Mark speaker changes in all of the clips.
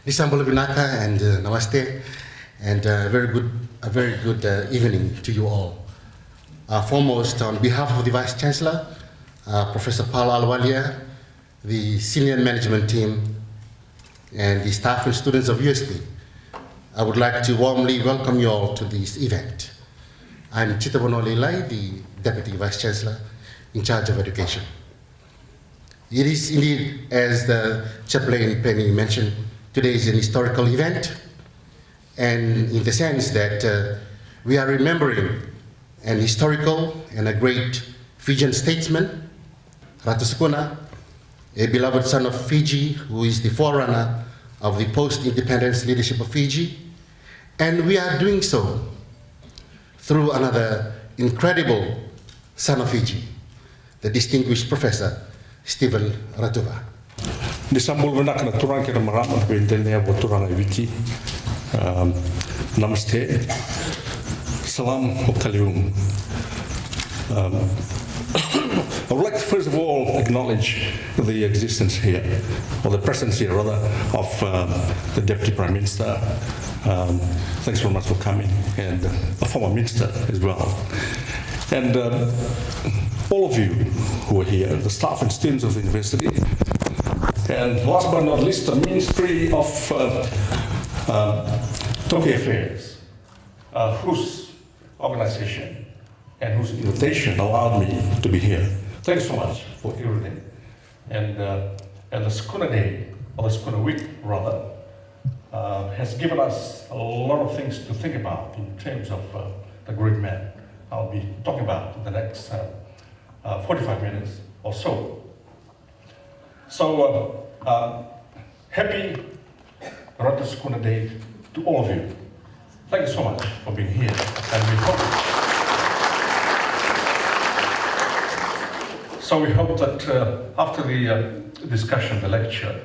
Speaker 1: Disambul Binaka and Namaste, and a very good evening to you all. Foremost, on behalf of the Vice Chancellor, Professor Paul Alwalia, the senior management team, and the staff and students of USP, I would like to warmly welcome you all to this event. I'm Chitavono Leilai, the Deputy Vice Chancellor in charge of education. It is indeed, as the chaplain Penny mentioned, today is an historical event, and in the sense that we are remembering an historical and a great Fijian statesman, Ratu Sukuna, a beloved son of Fiji, who is the forerunner of the post-independence leadership of Fiji, and we are doing so through another incredible son of Fiji, the distinguished Professor Stephen Ratuva.
Speaker 2: Disambul benak na turang kita meramat bintenya buat turang eviti. Namaste, salam hokalium. I would like to first of all acknowledge the existence here, or the presence here rather, of the Deputy Prime Minister. Thanks very much for coming, and a former minister as well. And all of you who are here, the staff and students of the university, and last but not least, the Ministry of Toki Affairs, whose organization and whose invitation allowed me to be here. Thanks so much for everything. And the Sukuna Day, or the Sukuna Week rather, has given us a lot of things to think about in terms of the great man I'll be talking about in the next 45 minutes or so. So, happy Ratu Sukuna Day to all of you. Thank you so much for being here, and we hope. So we hope that after the discussion, the lecture,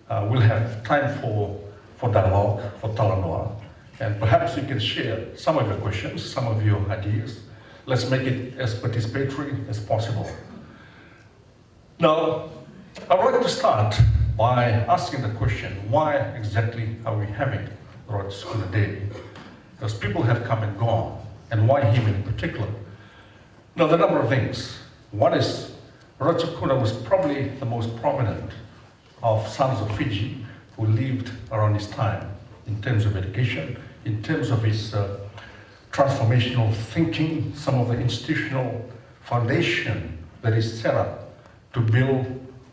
Speaker 2: we'll have time for dialogue, for talanoa, and perhaps you can share some of your questions, some of your ideas. Let's make it as participatory as possible. Now, I would like to start by asking the question, why exactly are we having Ratu Sukuna Day? Because people have come and gone, and why him in particular? Now, there are a number of things. One is, Ratu Sukuna was probably the most prominent of sons of Fiji who lived around his time in terms of education, in terms of his transformational thinking, some of the institutional foundation that is set up to build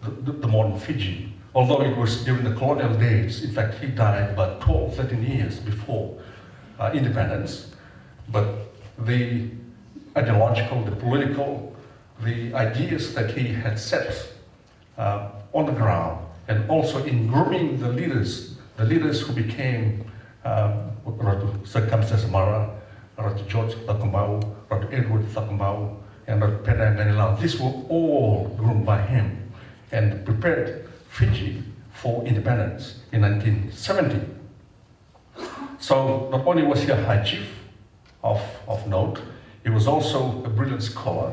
Speaker 2: the modern Fiji. Although it was during the colonial days, in fact, he died about 12, 13 years before independence. But the ideological, the political, the ideas that he had set on the ground, and also in grooming the leaders who became Ratu Sir Lala, Ratu George Thakumbau, Ratu Edward Thakumbau, and Ratu Pena Ganilau. These were all groomed by him and prepared Fiji for independence in 1970. So not only was he a high chief of note, he was also a brilliant scholar,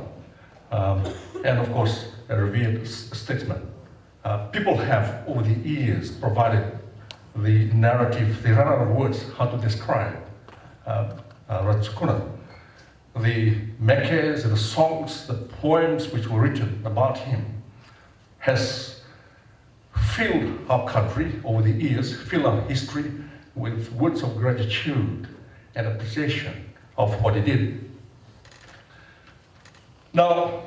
Speaker 2: and of course a revered statesman. People have over the years provided the narrative, they ran out of words how to describe Ratu Sukuna. The mekes, the songs, the poems which were written about him has filled our country over the years, filled our history with words of gratitude and appreciation of what he did. Now,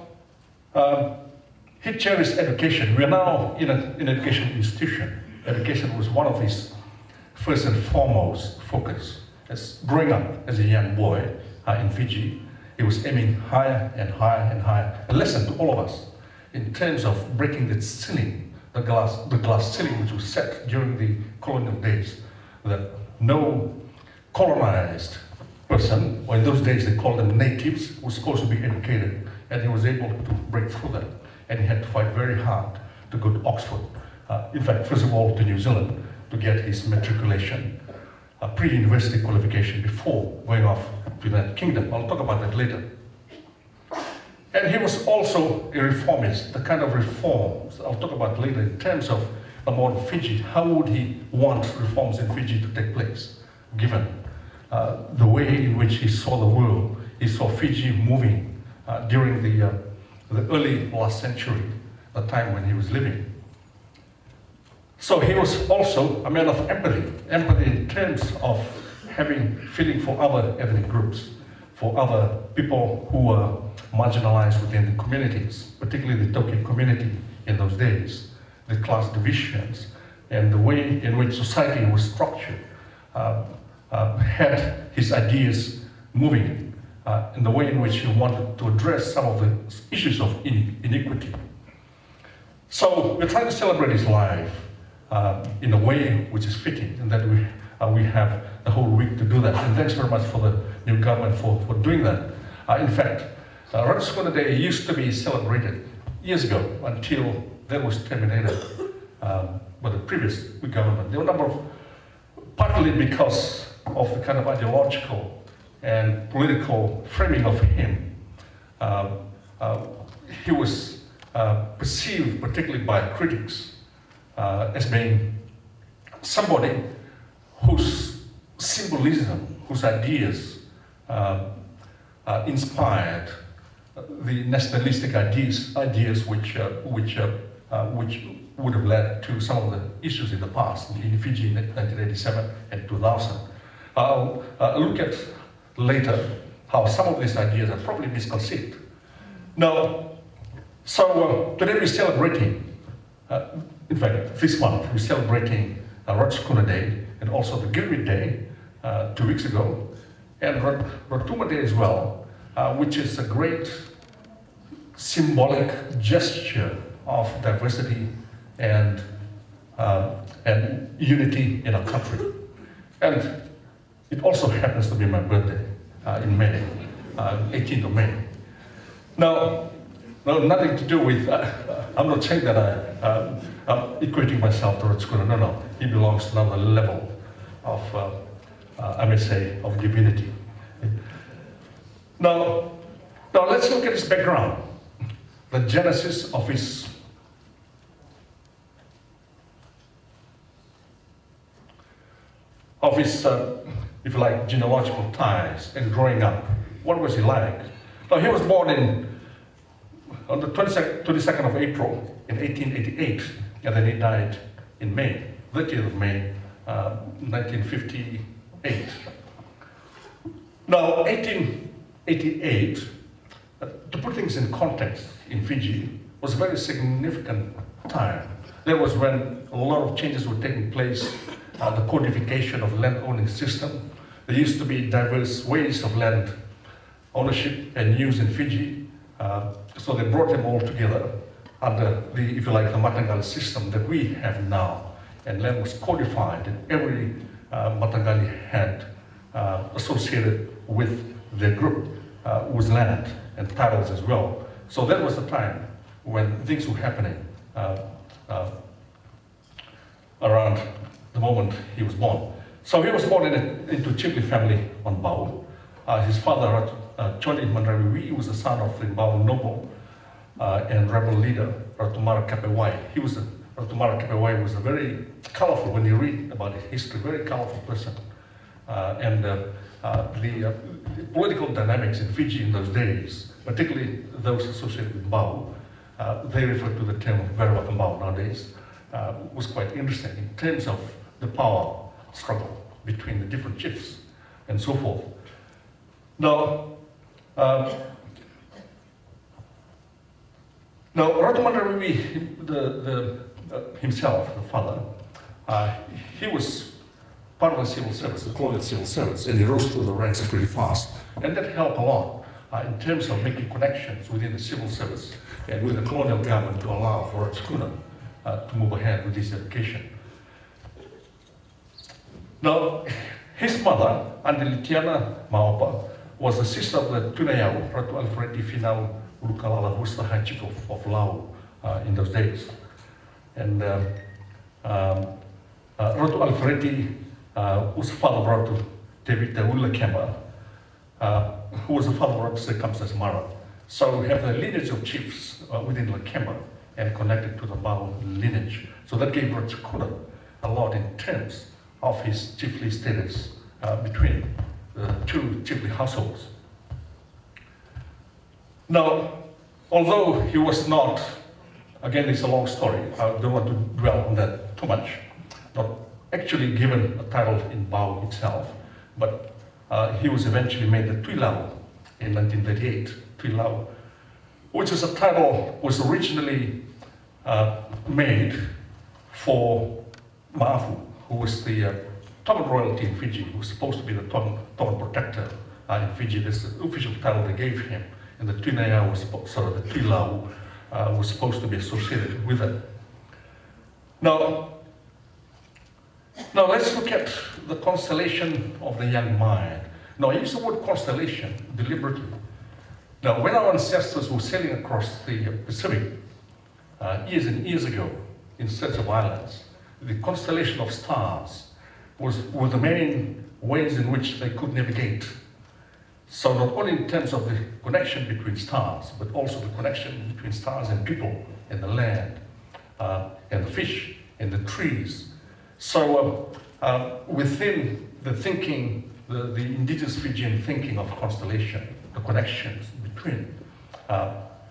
Speaker 2: he cherished education. We are now in an education institution. Education was one of his first and foremost focus. As growing up as a young boy in Fiji, he was aiming higher and higher and higher. A lesson to all of us in terms of breaking the ceiling, the glass ceiling which was set during the colonial days, that no colonized person, or in those days they called them natives, was supposed to be educated, and he was able to break through that. And he had to fight very hard to go to Oxford. In fact, first of all to New Zealand to get his matriculation, pre-university qualification before going off to the United Kingdom. I'll talk about that later. And he was also a reformist, the kind of reforms I'll talk about later in terms of the modern Fiji, how would he want reforms in Fiji to take place, given the way in which he saw the world, he saw Fiji moving during the early last century, the time when he was living. So he was also a man of empathy in terms of having feeling for other ethnic groups, for other people who were marginalized within the communities, particularly the Toki community in those days, the class divisions, and the way in which society was structured, had his ideas moving in the way in which he wanted to address some of the issues of inequity. So we're trying to celebrate his life in a way which is fitting, and that we have the whole week to do that. And thanks very much for the new government for doing that. In fact, Ratu Sukuna Day used to be celebrated years ago until that was terminated by the previous government. There were a number of, partly because of the kind of ideological and political framing of him. He was perceived, particularly by critics, as being somebody whose symbolism, whose ideas inspired the nationalistic ideas which would have led to some of the issues in the past, in Fiji in 1987 and 2000. I'll look at later how some of these ideas are probably misconceived. Now, so today we're celebrating, in fact, this month we're celebrating Ratu Sukuna Day and also the Gilbert Day 2 weeks ago, and Ratuva Day as well, which is a great symbolic gesture of diversity and unity in our country. And it also happens to be my birthday in May, 18th of May. Now, nothing to do with, I'm not saying that I'm equating myself to Ratu Sukuna, no. He belongs to another level of, I may say, of divinity. Now let's look at his background, the genesis of his if you like, genealogical ties and growing up. What was he like? Now, he was born on the 22nd of April in 1888, and then he died in May, 30th of May, 1958. Now, 1888, to put things in context in Fiji, was a very significant time. That was when a lot of changes were taking place, the codification of land owning system. There used to be diverse ways of land ownership and use in Fiji. So they brought them all together under the, if you like, the Matangali system that we have now. And land was codified, and every Matangali had associated with their group was land and titles as well. So that was the time when things were happening around the moment he was born. So he was born into a chiefly family on Bau. His father, Choni Mandrawiwi, was the son of the Bau noble and rebel leader, Ratumara Kapewai. Ratumara Kapewai was a very colorful, when you read about his history, very colorful person. And the political dynamics in Fiji in those days, particularly those associated with Bau, they refer to the term Verawaka Bau nowadays, was quite interesting in terms of the power struggle between the different chiefs and so forth. Now, Ratu Mandrawiwi, himself, the father, he was part of the civil service, the colonial civil service, and he rose through the ranks pretty fast. And that helped a lot in terms of making connections within the civil service and with the colonial government to allow for Ratu Sukuna to move ahead with his education. Now, his mother, Andilitiana Maopa, was the sister of the Tunayau, Ratu Alfredi Finau Ulukalala, who was the high chief of Lau in those days. And Ratu Alfredi was the father of Ratu Tevita Ulakema, who was the father of Ratu Sir Mara. So we have the lineage of chiefs within Lakema and connected to the Bao lineage. So that gave Ratu Sukuna a lot in terms of his chiefly status between the two chiefly households. Now, although he was not, again, it's a long story, I don't want to dwell on that too much, not actually given a title in Bao itself, but he was eventually made the Tui Lau in 1938, Tui Lau, which is a title was originally made for Mafu, who was the Tongan royalty in Fiji, who was supposed to be the Tongan protector in Fiji. This is the official title they gave him. And the Tui Lau was supposed to be associated with it. Now let's look at the constellation of the young mind. Now, I use the word constellation deliberately. Now, when our ancestors were sailing across the Pacific years and years ago in search of islands, the constellation of stars were the main ways in which they could navigate. So not only in terms of the connection between stars, but also the connection between stars and people, and the land, and the fish, and the trees. So within the thinking, the indigenous Fijian thinking of constellation, the connections between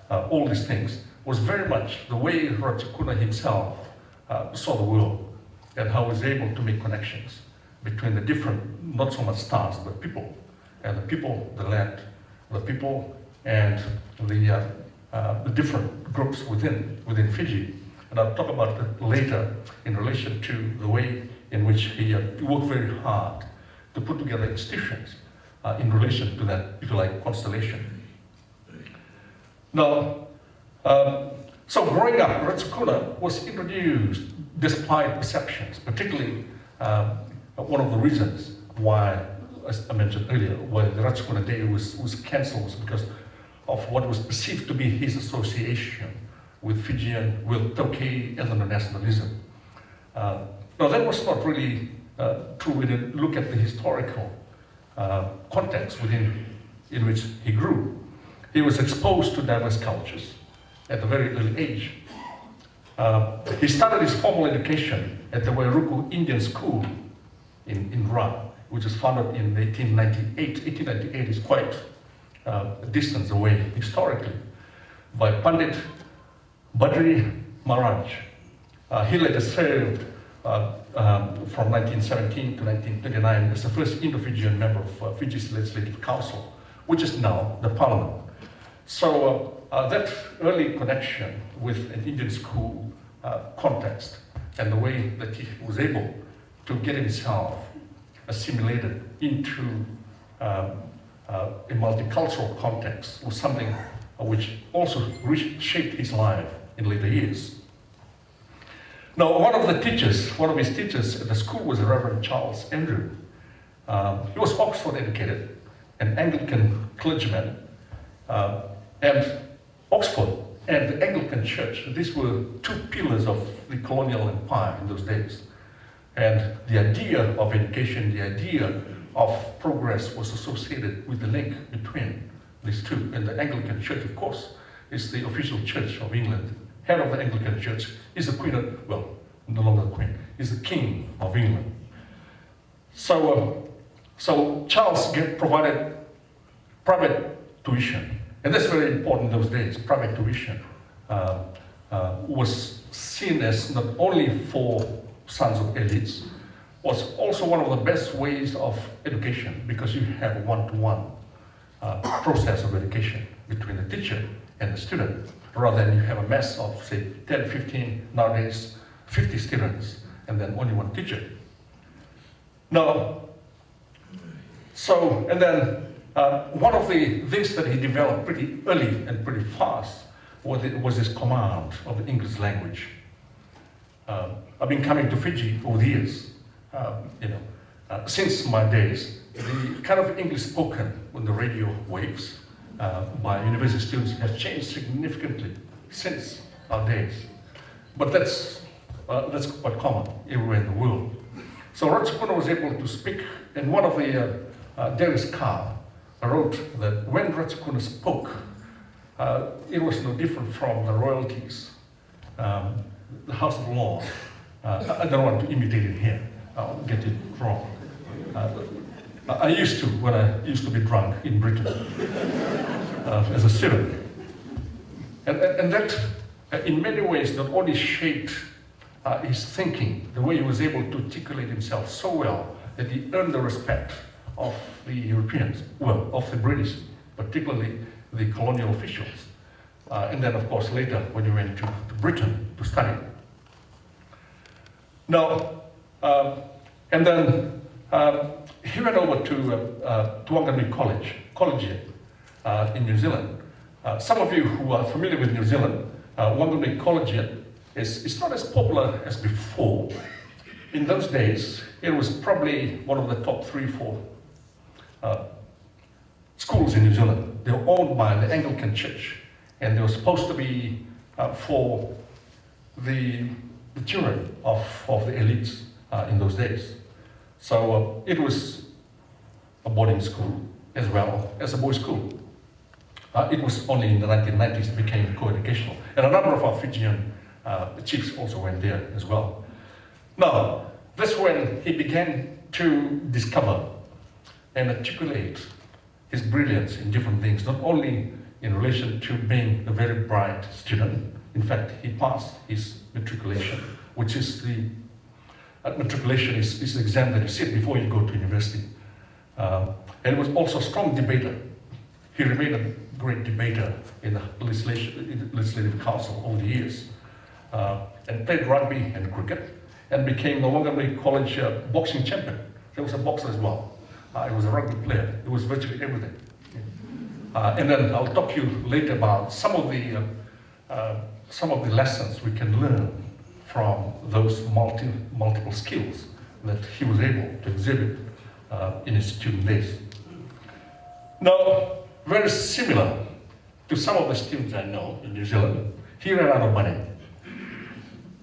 Speaker 2: all these things was very much the way Ratu Sukuna himself saw the world, and how he was able to make connections between the different, not so much stars, but people. And the people, the land, the people, and the different groups within Fiji. And I'll talk about it later in relation to the way in which he worked very hard to put together institutions in relation to that, if you like, constellation. Now, so growing up, Ratu Sukuna was introduced despite perceptions, particularly one of the reasons why, as I mentioned earlier, why the Ratu Sukuna Day was cancelled was because of what was perceived to be his association with Fijian, with Tauke and the nationalism. Now that was not really true when you look at the historical context in which he grew. He was exposed to diverse cultures at a very early age. He started his formal education at the Wairuku Indian School in Ra, which was founded in 1898. 1898 is quite a distance away historically, by Pandit Badri Maharaj. He later served from 1917 to 1929 as the first Indo-Fijian member of Fiji's Legislative Council, which is now the Parliament. So that early connection with an Indian school context and the way that he was able to get himself assimilated into a multicultural context was something which also shaped his life in later years. Now, one of his teachers at the school was the Reverend Charles Andrew. He was Oxford educated, an Anglican clergyman, and Oxford and the Anglican Church, these were two pillars of the colonial empire in those days. And the idea of education, the idea of progress was associated with the link between these two. And the Anglican Church, of course, is the official church of England. Head of the Anglican Church is the Queen of, well, no longer the Queen, is the King of England. So Charles provided private tuition. And that's very important in those days. Private tuition was seen as not only for sons of elites, was also one of the best ways of education, because you have a one-to-one process of education between the teacher and the student, rather than you have a mass of, say, 10, 15, nowadays 50 students, and then only one teacher. Now, and then one of the things that he developed pretty early and pretty fast was his command of the English language. I've been coming to Fiji over the years, since my days. The kind of English spoken on the radio waves by university students has changed significantly since our days. But that's quite common everywhere in the world. So Ratu Sukuna was able to speak, and one of the Darius Carr wrote that when Ratu Sukuna spoke, it was no different from the royalties the House of Law. I don't want to imitate it here. I'll get it wrong. I used to, when I used to be drunk in Britain as a student. And that, in many ways, not only shaped his thinking, the way he was able to articulate himself so well that he earned the respect of the Europeans, well, of the British, particularly the colonial officials. And then, of course, later when he went to Britain to study. Now, and then he went over to Wanganui College in New Zealand. Some of you who are familiar with New Zealand, Wanganui College is not as popular as before. In those days, it was probably one of the top 3 or 4 schools in New Zealand. They were owned by the Anglican Church, and they were supposed to be for the children of the elites in those days. So it was a boarding school as well as a boys' school. It was only in the 1990s it became co-educational, and a number of our Fijian chiefs also went there as well. Now, that's when he began to discover and articulate his brilliance in different things, not only in relation to being a very bright student. In fact, he passed his matriculation, which is the matriculation is the exam that you sit before you go to university. And he was also a strong debater. He remained a great debater in the legislative council over the years, and played rugby and cricket, and became the Wanganui College boxing champion. He was a boxer as well. He was a rugby player. He was virtually everything. And then I'll talk to you later about some of the lessons we can learn from those multiple skills that he was able to exhibit in his student days. Now, very similar to some of the students I know in New Zealand, he ran out of money.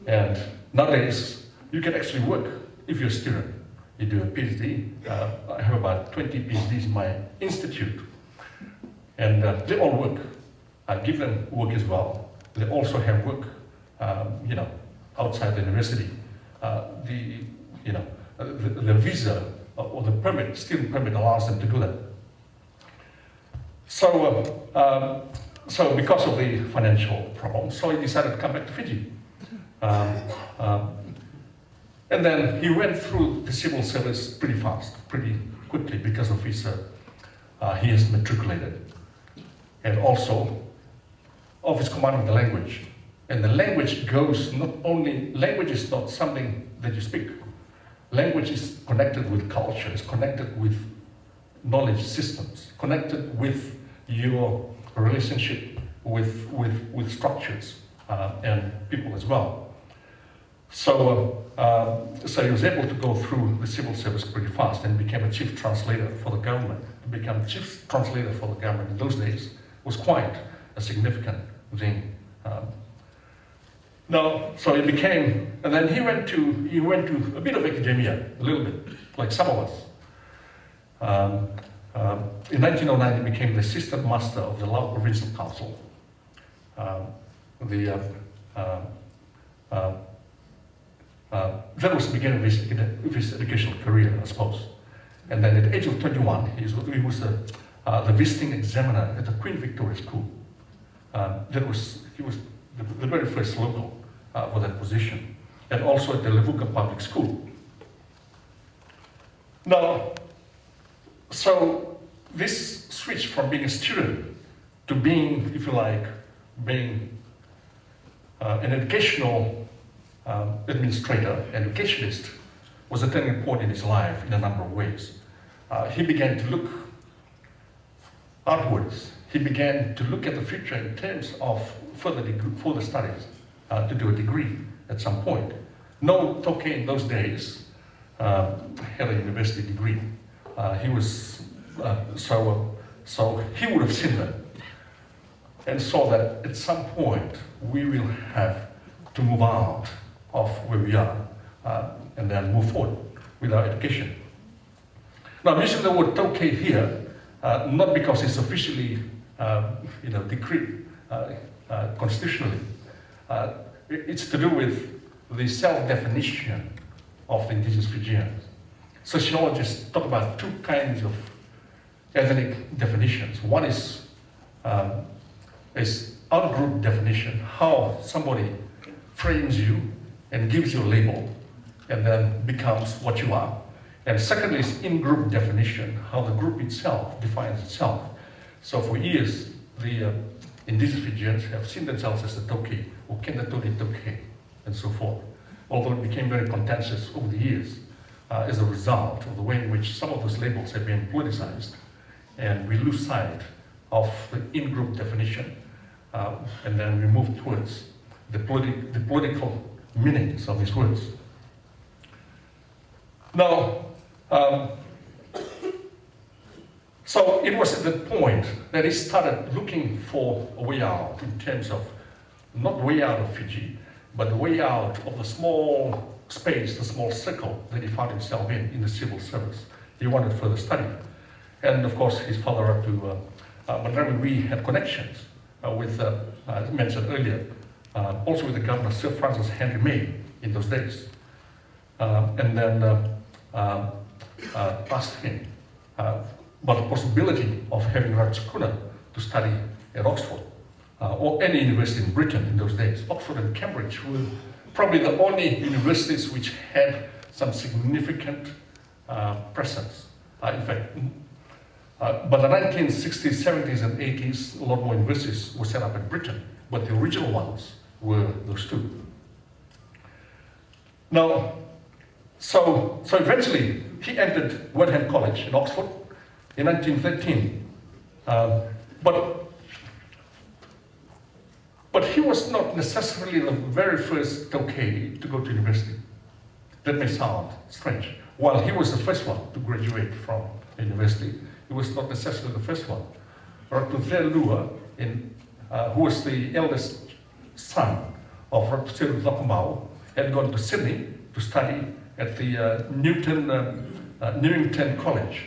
Speaker 2: And nowadays, you can actually work if you're a student. You do a PhD. I have about 20 PhDs in my institute. And they all work. I give them work as well. They also have work, outside the university. The visa or the permit, student permit, allows them to do that. So because of the financial problems, so he decided to come back to Fiji. And then he went through the civil service pretty fast, pretty quickly, because of his, he has matriculated. And also of his command of the language. And the language goes not only, language is not something that you speak. Language is connected with culture, it's connected with knowledge systems, connected with your relationship with structures and people as well. So he was able to go through the civil service pretty fast and became a chief translator for the government. To become chief translator for the government in those days was quite a significant thing. So he became, and then he went to a bit of academia, a little bit, like some of us. In 1909, he became the assistant master of the Lau Provincial Council. That was the beginning of his educational career, I suppose. And then at the age of 21, he was the visiting examiner at the Queen Victoria School. He was the very first local for that position, and also at the Levuka Public School. Now, so this switch from being a student to being, if you like, being an educational administrator, educationist, was a turning point in his life in a number of ways. He began to look outwards. He began to look at the future in terms of further studies, to do a degree at some point. No Toke in those days had a university degree. So he would have seen that and saw that at some point we will have to move out of where we are and then move forward with our education. Now, I'm using the word Toke here, not because it's officially decreed constitutionally. it's to do with the self-definition of the indigenous Fijians. Sociologists talk about two kinds of ethnic definitions. One is out-group definition, how somebody frames you and gives you a label and then becomes what you are. And secondly is in-group definition, how the group itself defines itself. So for years, the indigenous Fijians have seen themselves as the Toki, or Kenda Toni Toki, and so forth. Although it became very contentious over the years as a result of the way in which some of those labels have been politicized, and we lose sight of the in-group definition, and then we move towards the political meanings of these words. Now, so it was at that point that he started looking for a way out in terms of, not way out of Fiji, but the way out of the small space, the small circle that he found himself in the civil service. He wanted further study. And of course, his father, Ratu Sukuna, we had connections with, as mentioned earlier, also with the governor, Sir Francis Henry May, in those days. And then asked him about the possibility of having Ratu Sukuna to study at Oxford, or any university in Britain in those days. Oxford and Cambridge were probably the only universities which had some significant presence. In fact, but the 1960s, 70s, and 80s, a lot more universities were set up in Britain, but the original ones were those two. Now, so eventually, he entered Wadham College in Oxford in 1913. But he was not necessarily the very first Toki to go to university. That may sound strange. While he was the first one to graduate from university, he was not necessarily the first one. Ratu Sir Lala, who was the eldest son of Ratu Sir Lala Sukuna, had gone to Sydney to study at the Newington College.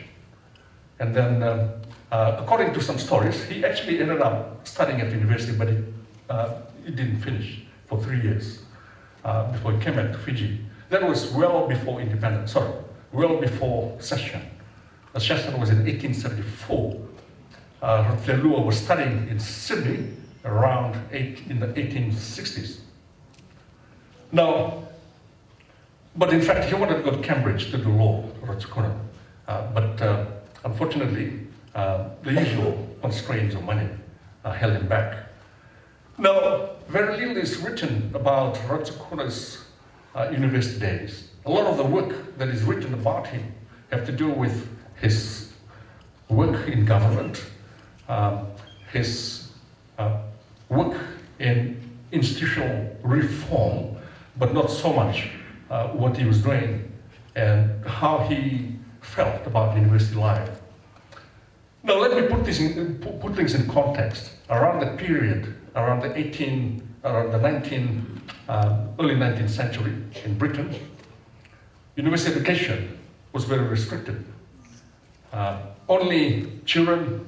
Speaker 2: And then, according to some stories, he actually ended up studying at the university, but he didn't finish for 3 years before he came back to Fiji. That was well before independence, well before session. The session was in 1874. Ratu Sir Lala was studying in Sydney around in the 1860s. Now, but in fact, he wanted to go to Cambridge to do law, Ratu Sukuna. But unfortunately, the usual constraints of money held him back. Now, very little is written about Ratu Sukuna's university days. A lot of the work that is written about him have to do with his work in government, his work in institutional reform, but not so much what he was doing and how he felt about university life. Now let me put things in context. Around the period, around the early 19th century in Britain, university education was very restricted. Only children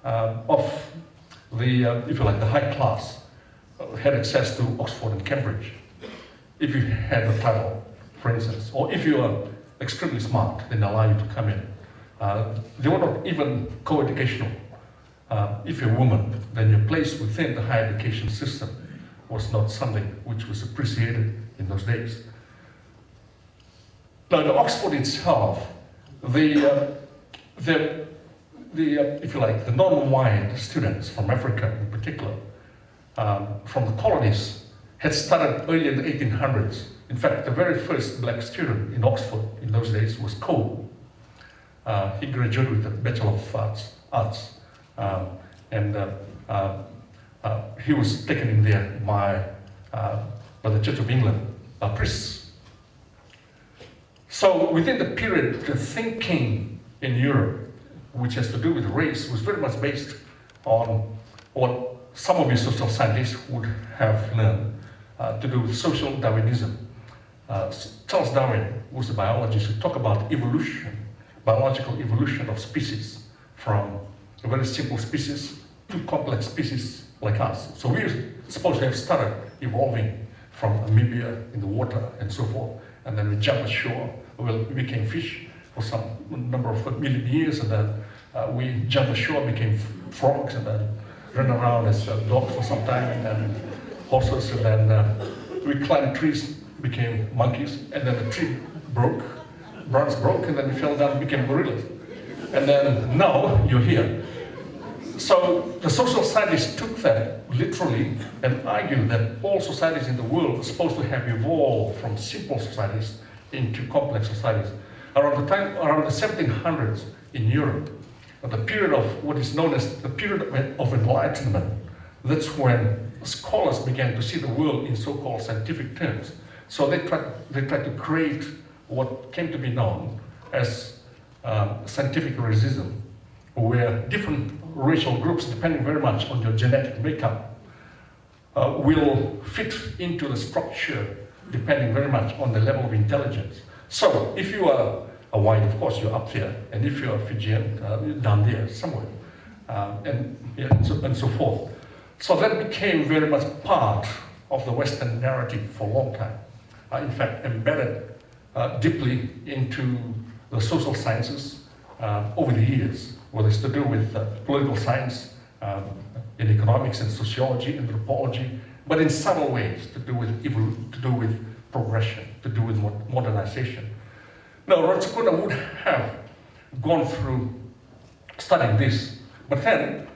Speaker 2: of the, if you like, the high class had access to Oxford and Cambridge. If you had a title, for instance, or if you are extremely smart, then they allow you to come in. They were not even co-educational. If you're a woman, then your place within the higher education system was not something which was appreciated in those days. Now, in Oxford itself, if you like, the non-white students from Africa in particular, from the colonies, had started early in the 1800s. In fact, the very first black student in Oxford in those days was Cole. He graduated with a Bachelor of Arts, and he was taken in there by the Church of England priests. So within the period, the thinking in Europe, which has to do with race, was very much based on what some of you social scientists would have learned to do with social Darwinism. Charles Darwin was a biologist who talked about evolution, biological evolution of species from a very simple species to complex species like us. So we're supposed to have started evolving from Namibia in the water and so forth. And then we jumped ashore. Well, we became fish for some number of million years, and then we jumped ashore, became frogs, and then ran around as dogs for some time, and then horses, and then we climbed trees, became monkeys, and then the tree broke, branch broke, and then we fell down, became gorillas. And then now you're here. So the social scientists took that literally and argued that all societies in the world are supposed to have evolved from simple societies into complex societies. Around the 1700s in Europe, the period of what is known as the period of enlightenment, that's when scholars began to see the world in so-called scientific terms. So they tried to create what came to be known as scientific racism, where different racial groups, depending very much on your genetic makeup, will fit into the structure depending very much on the level of intelligence. So if you are a white, of course, you're up there, and if you're a Fijian, you're down there somewhere, and so forth. So that became very much part of the Western narrative for a long time. In fact, embedded deeply into the social sciences over the years, whether it's to do with political science, in economics and sociology, anthropology, but in subtle ways to do with progression, to do with modernization. Now, Ratu Sukuna would have gone through studying this, but then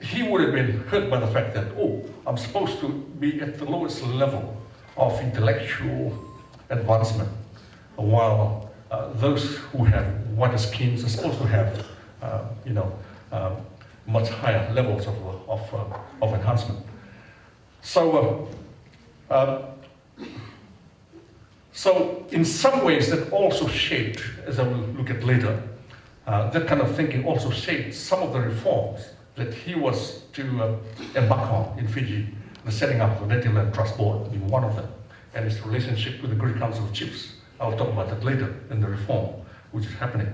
Speaker 2: he would have been hurt by the fact that, oh, I'm supposed to be at the lowest level of intellectual advancement, while those who have whiter skins are supposed to have, much higher levels of enhancement. So, so in some ways that also shaped, as I will look at later, that kind of thinking also shaped some of the reforms that he was to embark on in Fiji, the setting up of the Native Land Trust Board being one of them, and his relationship with the Great Council of Chiefs. I'll talk about that later in the reform which is happening.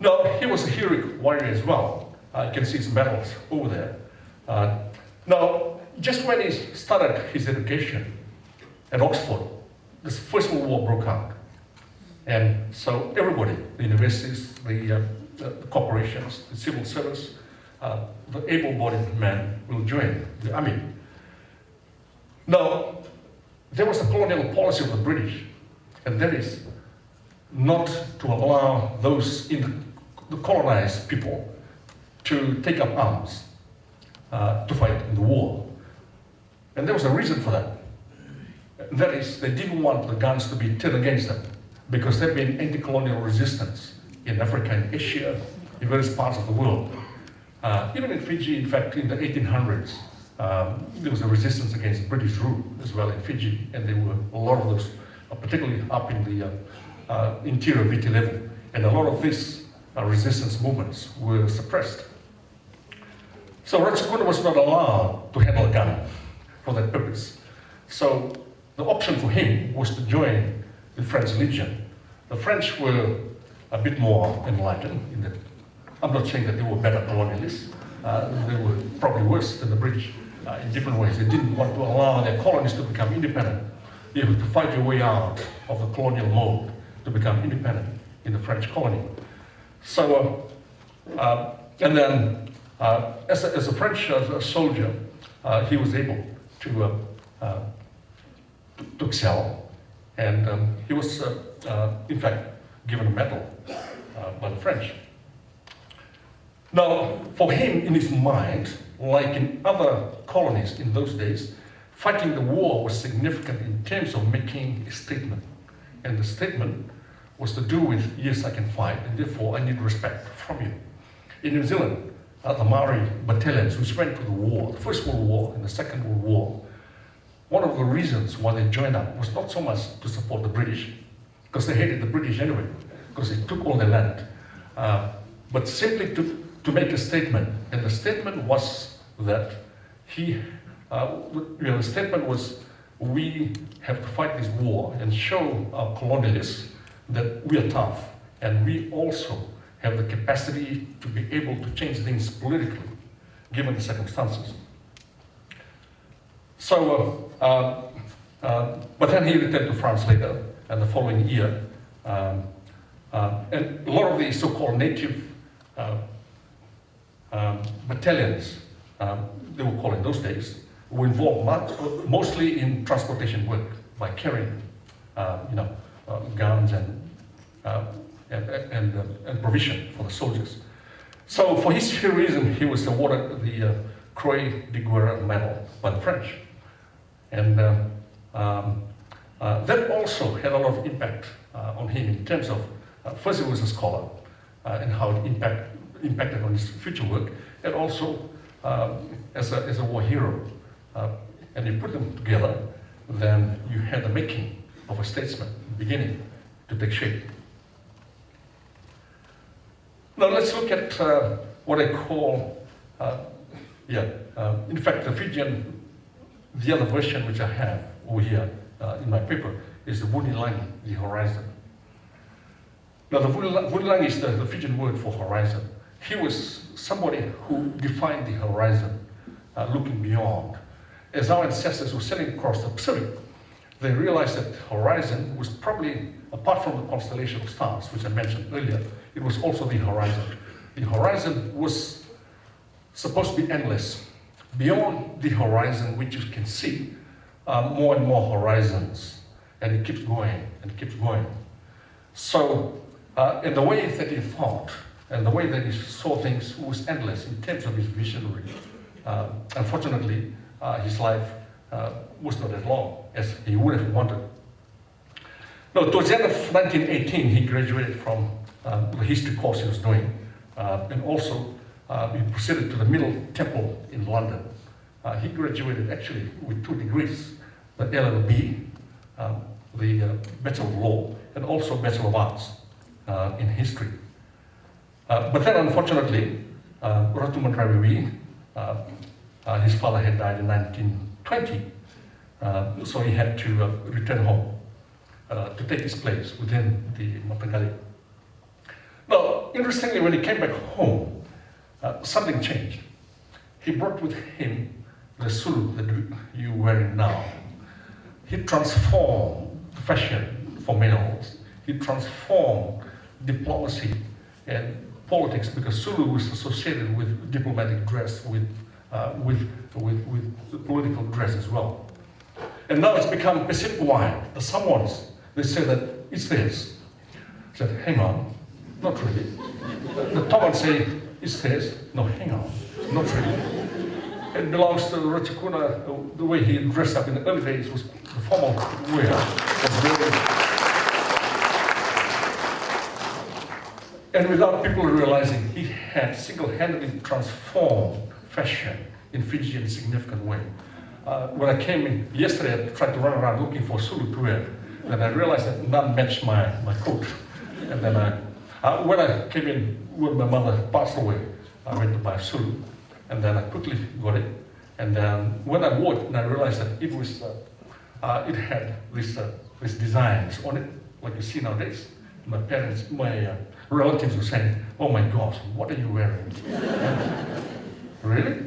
Speaker 2: Now, he was a heroic warrior as well. You can see his medals over there. Now, just when he started his education at Oxford, the First World War broke out. And so everybody, the universities, the corporations, the civil service, the able-bodied men will join the army. Now, there was a colonial policy of the British, and that is not to allow those in the colonized people to take up arms to fight in the war. And there was a reason for that. That is, they didn't want the guns to be turned against them, because there had been anti-colonial resistance in Africa and Asia, in various parts of the world. Even in Fiji, in fact, in the 1800s, there was a resistance against British rule as well in Fiji, and there were a lot of those, particularly up in the interior Viti level, and a lot of these resistance movements were suppressed. So Ratu Sukuna was not allowed to handle a gun for that purpose. So the option for him was to join the French Legion. The French were a bit more enlightened in that. I'm not saying that they were better colonialists. They were probably worse than the British in different ways. They didn't want to allow their colonies to become independent. You have to fight your way out of the colonial mode to become independent in the French colony. So, and then as a French soldier, he was able to excel, and he was, in fact, given a medal by the French. Now, for him, in his mind, like in other colonies in those days, fighting the war was significant in terms of making a statement. And the statement was to do with, yes, I can fight, and therefore I need respect from you. In New Zealand, the Maori battalions which went to the war, the First World War and the Second World War, one of the reasons why they joined up was not so much to support the British, because they hated the British anyway, because they took all their land, but simply to make a statement. And the statement was that the statement was, we have to fight this war and show our colonialists that we are tough, and we also have the capacity to be able to change things politically, given the circumstances. But then he returned to France later, and the following year, and a lot of the so-called native battalions, they were called in those days, were involved mostly in transportation work by carrying, guns and provision for the soldiers. So for his heroism, he was awarded the Croix de Guerre medal by the French. And that also had a lot of impact on him in terms of, first he was a scholar, and how it impacted on his future work, and also as a war hero. And you put them together, then you had the making of a statesman beginning to take shape. Now let's look at what I call, in fact, the Fijian, the other version which I have over here in my paper is the Vunilangi, the horizon. Now the Vunilangi is the Fijian word for horizon. He was somebody who defined the horizon, looking beyond. As our ancestors were sailing across the Pacific, they realized that horizon was probably, apart from the constellation of stars, which I mentioned earlier, it was also the horizon. The horizon was supposed to be endless. Beyond the horizon, which you can see, more and more horizons, and it keeps going and keeps going. So, in the way that he thought and the way that he saw things was endless in terms of his visionary. Unfortunately, his life was not as long as he would have wanted. Now, towards the end of 1918, he graduated from the history course he was doing, and also he proceeded to the Middle Temple in London. He graduated actually with 2 degrees, the LLB, the Bachelor of Law, and also Bachelor of Arts in History. But then, unfortunately, Ratu Mandrawiwi, his father had died in 1920, so he had to return home to take his place within the Matagali. Now, interestingly, when he came back home, something changed. He brought with him the sulu that you're wearing now. He transformed fashion for males. He transformed diplomacy and politics, because sulu was associated with diplomatic dress, with political dress as well. And now it's become Pacific wine. The someones, they say that it's theirs. I said, hang on, not really. The Tongan say, it's theirs. No, hang on, not really. It belongs to Ratu Sukuna. The way he dressed up in the early days was the formal wear. And without people realizing, he had single-handedly transformed fashion in Fiji in a significant way. When I came in yesterday, I tried to run around looking for sulu to wear, and I realized that none matched my coat. And then when I came in, when my mother passed away, I went to buy a sulu, and then I quickly got it. And then when I wore it, and I realized that it was, it had these designs on it, like you see nowadays. My parents, my relatives were saying, "Oh my gosh, what are you wearing?" Really?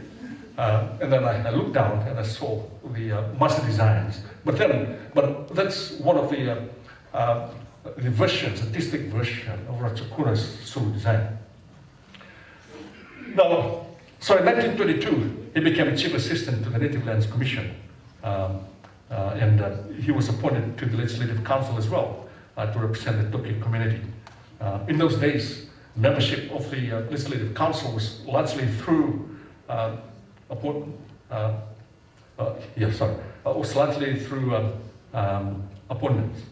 Speaker 2: And then I looked down and I saw the master designs. But that's one of the versions, artistic version of Ratu Sukuna's sulu design. Now, so in 1922, he became a chief assistant to the Native Lands Commission, and he was appointed to the Legislative Council as well to represent the Toki community. In those days, membership of the Legislative Council was largely through appointments.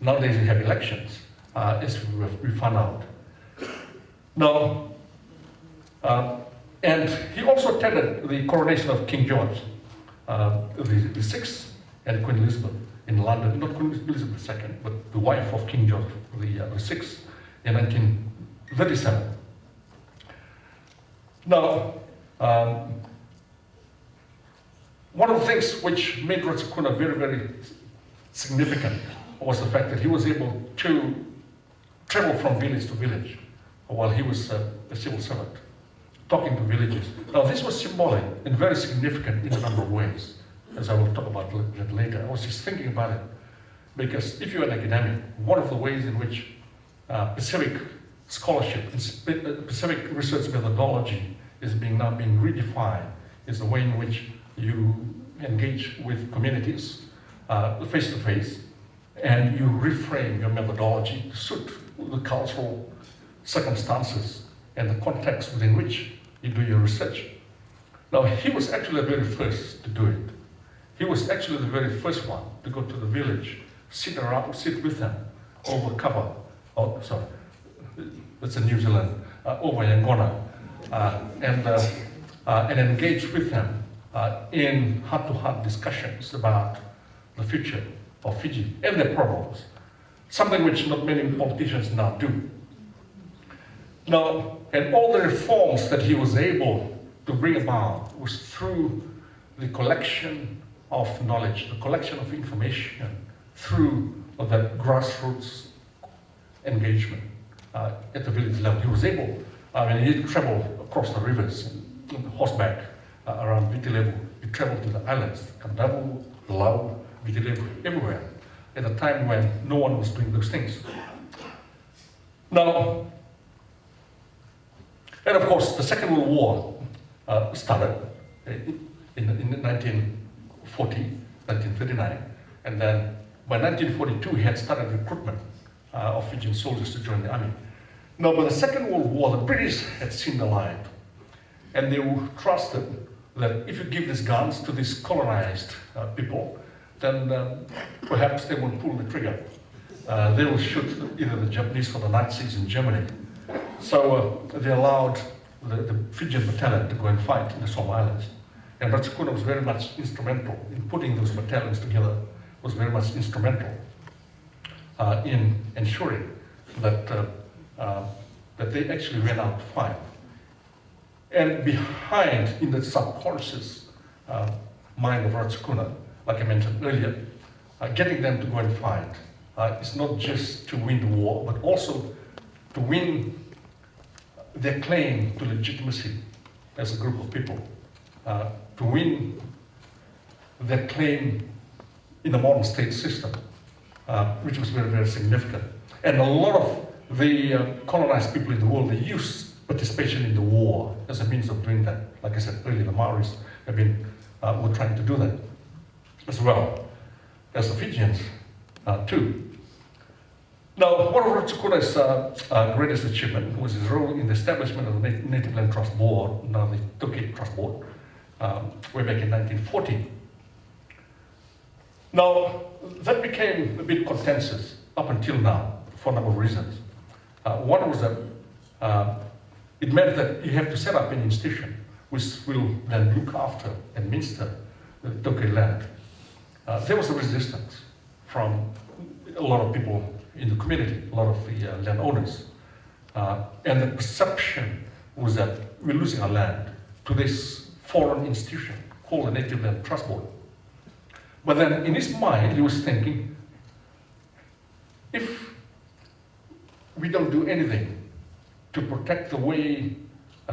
Speaker 2: Nowadays we have elections, as we found out. Now, and he also attended the coronation of King George the Sixth and Queen Elizabeth in London, not Queen Elizabeth II, but the wife of King George the Sixth in 1937. Now, one of the things which made Ratu Sukuna very, very significant was the fact that he was able to travel from village to village while he was a civil servant, talking to villagers. Now, this was symbolic and very significant in a number of ways. as I will talk about that later. I was just thinking about it, because if you're an academic, one of the ways in which Pacific scholarship, Pacific research methodology is now being redefined is the way in which you engage with communities face to face, and you reframe your methodology to suit the cultural circumstances and the context within which you do your research. Now, he was actually the very first to do it. He was actually the very first one to go to the village, sit with them over cover. Oh, sorry, that's in New Zealand, over Yangona, and engage with them in heart-to-heart discussions about the future of Fiji and their problems, something which not many politicians now do. Now, and all the reforms that he was able to bring about was through the collection of knowledge, the collection of information, through that grassroots engagement at the village level. He was able, he traveled across the rivers on horseback around Viti level. He traveled to the islands, Kandavu, Lau, Viti level, everywhere, at a time when no one was doing those things. Now, and of course, the Second World War started in 1940, 1939, and then by 1942 he had started recruitment of Fijian soldiers to join the army. Now, by the Second World War, the British had seen the light, and they trusted that if you give these guns to these colonized people, then perhaps they won't pull the trigger. They will shoot either the Japanese or the Nazis in Germany. So they allowed the Fijian battalion to go and fight in the Solomon Islands. And Ratu Sukuna was very much instrumental in putting those battalions together, was very much instrumental in ensuring that, that they actually went out to fight. And behind, in the subconscious mind of Ratu Sukuna, like I mentioned earlier, getting them to go and fight is not just to win the war, but also to win their claim to legitimacy as a group of people, to win their claim in the modern state system, which was very, very significant. And a lot of the colonized people in the world, they used participation in the war as a means of doing that. Like I said earlier, the Maoris have been, were trying to do that as well as the Fijians too. Now, one of Ratu Sukuna's greatest achievement was his role in the establishment of the Native Land Trust Board, now the Toki Trust Board, way back in 1940. Now, that became a bit contentious up until now for a number of reasons. One was that it meant that you have to set up an institution which will then look after and administer the Toki land. There was a resistance from a lot of people in the community, a lot of the landowners. And the perception was that we're losing our land to this foreign institution called the Native Land Trust Board. But then in his mind, he was thinking, if we don't do anything to protect the way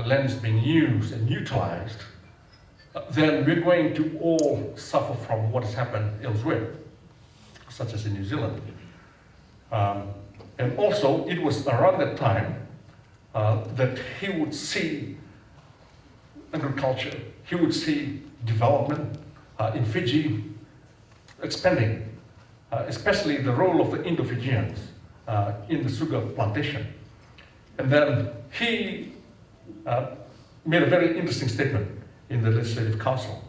Speaker 2: land is being used and utilized, then we're going to all suffer from what has happened elsewhere, such as in New Zealand. And also, it was around that time that he would see agriculture, he would see development in Fiji expanding, especially the role of the Indo-Fijians in the sugar plantation. And then he made a very interesting statement in the Legislative Council.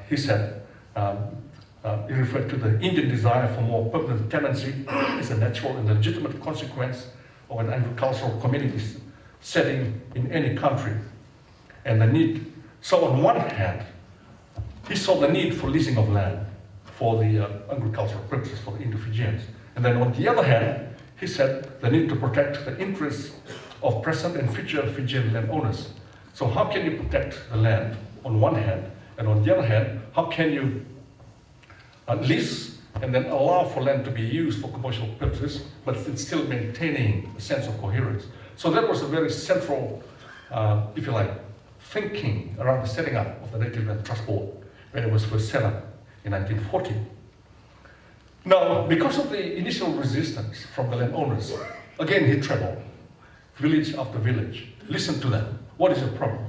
Speaker 2: He said, he referred to the Indian desire for more permanent tenancy as a natural and legitimate consequence of an agricultural community setting in any country. And the need, so on one hand, he saw the need for leasing of land for the agricultural purposes for the Indo-Fijians. And then on the other hand, he said the need to protect the interests of present and future Fijian landowners. So how can you protect the land on one hand, and on the other hand, how can you lease and then allow for land to be used for commercial purposes, but it's still maintaining a sense of coherence? So that was a very central, if you like, thinking around the setting up of the Native Land Trust Board when it was first set up in 1940. Now, because of the initial resistance from the landowners, again he traveled, village after village, listened to them. What is your problem?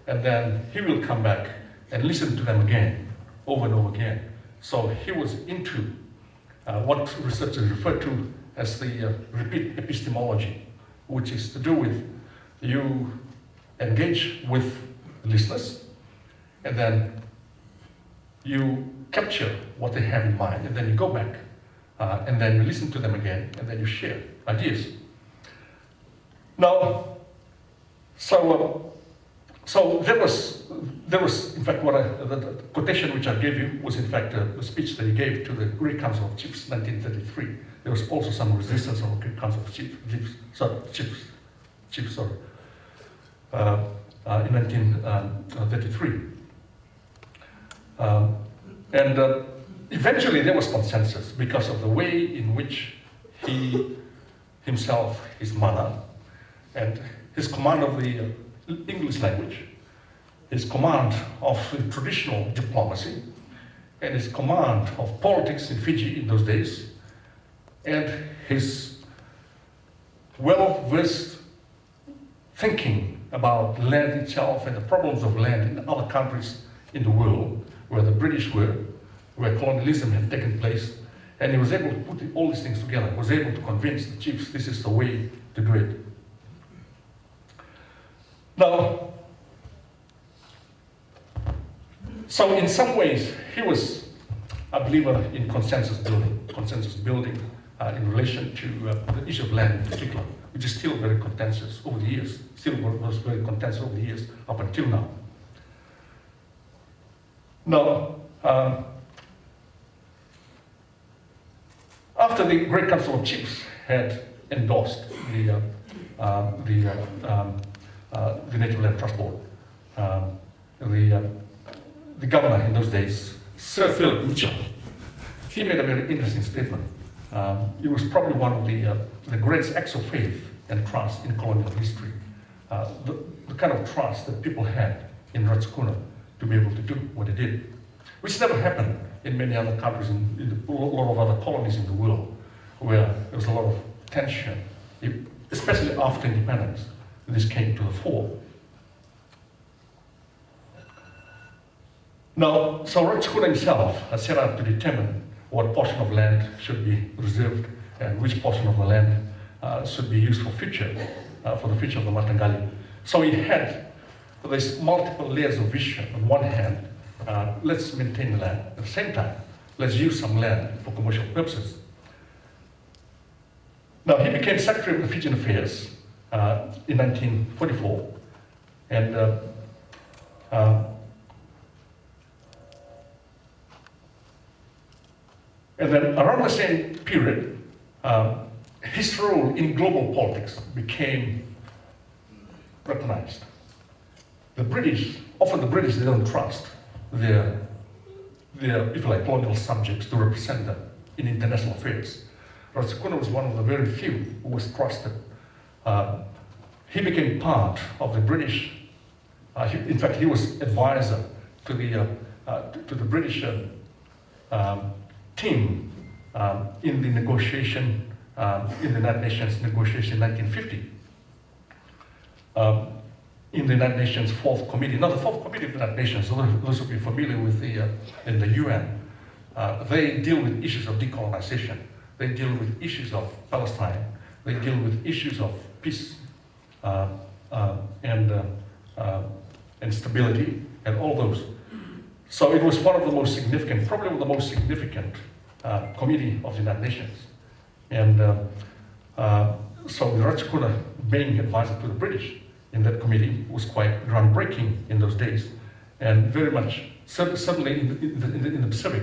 Speaker 2: And then he will come back and listen to them again, over and over again. So he was into what researchers refer to as the repeat epistemology, which is to do with you engage with listeners, and then you capture what they have in mind, and then you go back, and then you listen to them again, and then you share ideas. Now, so there was in fact the quotation which I gave you was in fact a speech that he gave to the Great Council of Chiefs, 1933. There was also some resistance of the Great Council of Chiefs, in 1933. And eventually there was consensus because of the way in which he himself, his mother, and his command of the English language, his command of the traditional diplomacy, and his command of politics in Fiji in those days, and his well-versed thinking about land itself and the problems of land in other countries in the world where the British were, where colonialism had taken place, and he was able to put all these things together, was able to convince the chiefs this is the way to do it. Now, so in some ways, he was a believer in consensus building in relation to the issue of land in particular, which is still very contentious over the years, up until now. Now, after the Great Council of Chiefs had endorsed the Native Land Trust Board, the governor in those days, Sir Philip Mitchell, he made a very interesting statement. It was probably one of the greatest acts of faith and trust in colonial history. The kind of trust that people had in Ratu Sukuna to be able to do what they did, which never happened in many other countries, in a lot of other colonies in the world, where there was a lot of tension, especially after independence. This came to the fore. Now, so Ratu Sukuna himself has set out to determine what portion of land should be reserved and which portion of the land should be used for the future of the Matangali. So he had these multiple layers of vision. On one hand, let's maintain the land. At the same time, let's use some land for commercial purposes. Now, he became Secretary of the Fijian Affairs in 1944, and then around the same period, his role in global politics became recognized. The British, they don't trust their if you like, colonial subjects to represent them in international affairs. Ratu Sukuna was one of the very few who was trusted. He became part of the British, in fact, he was advisor to the British team in the negotiation, in the United Nations negotiation in 1950. In the United Nations Fourth Committee, not the Fourth Committee of the United Nations, those who be familiar with in the UN, they deal with issues of decolonization, they deal with issues of Palestine, they deal with issues of peace and stability and all those. So it was one of the most significant, probably the most significant committee of the United Nations. And so the Ratu Sukuna being advisor to the British in that committee was quite groundbreaking in those days, and very much, certainly in the Pacific,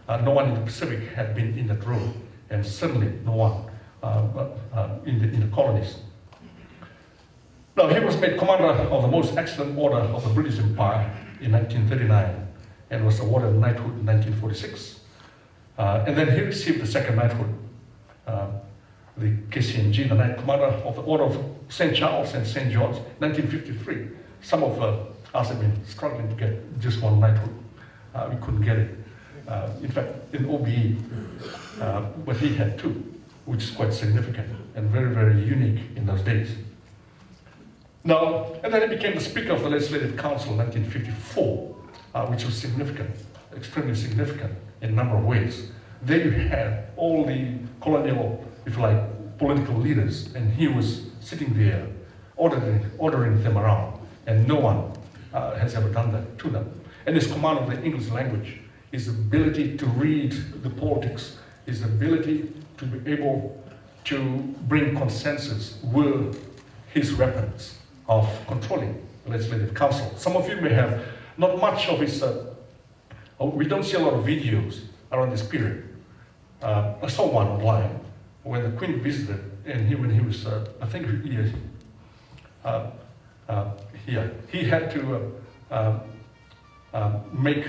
Speaker 2: no one in the Pacific had been in that role, and certainly no one in the colonies. Now, he was made commander of the Most Excellent Order of the British Empire in 1939, and was awarded knighthood in 1946. And then he received the second knighthood, the KCNG, the Knight Commander of the Order of St. Charles and St. George, 1953. Some of us have been struggling to get just one knighthood. We couldn't get it. in fact, in OBE, but he had two, which is quite significant and very, very unique in those days. Now, and then he became the Speaker of the Legislative Council in 1954, which was significant, extremely significant in a number of ways. There you had all the colonial, if you like, political leaders, and he was sitting there ordering them around, and no one has ever done that to them. And his command of the English language, his ability to read the politics, his ability to be able to bring consensus were his weapons of controlling the Legislative Council. Some of you may have not much of his, we don't see a lot of videos around this period. I saw one online when the Queen visited, and when he was, I think he had to make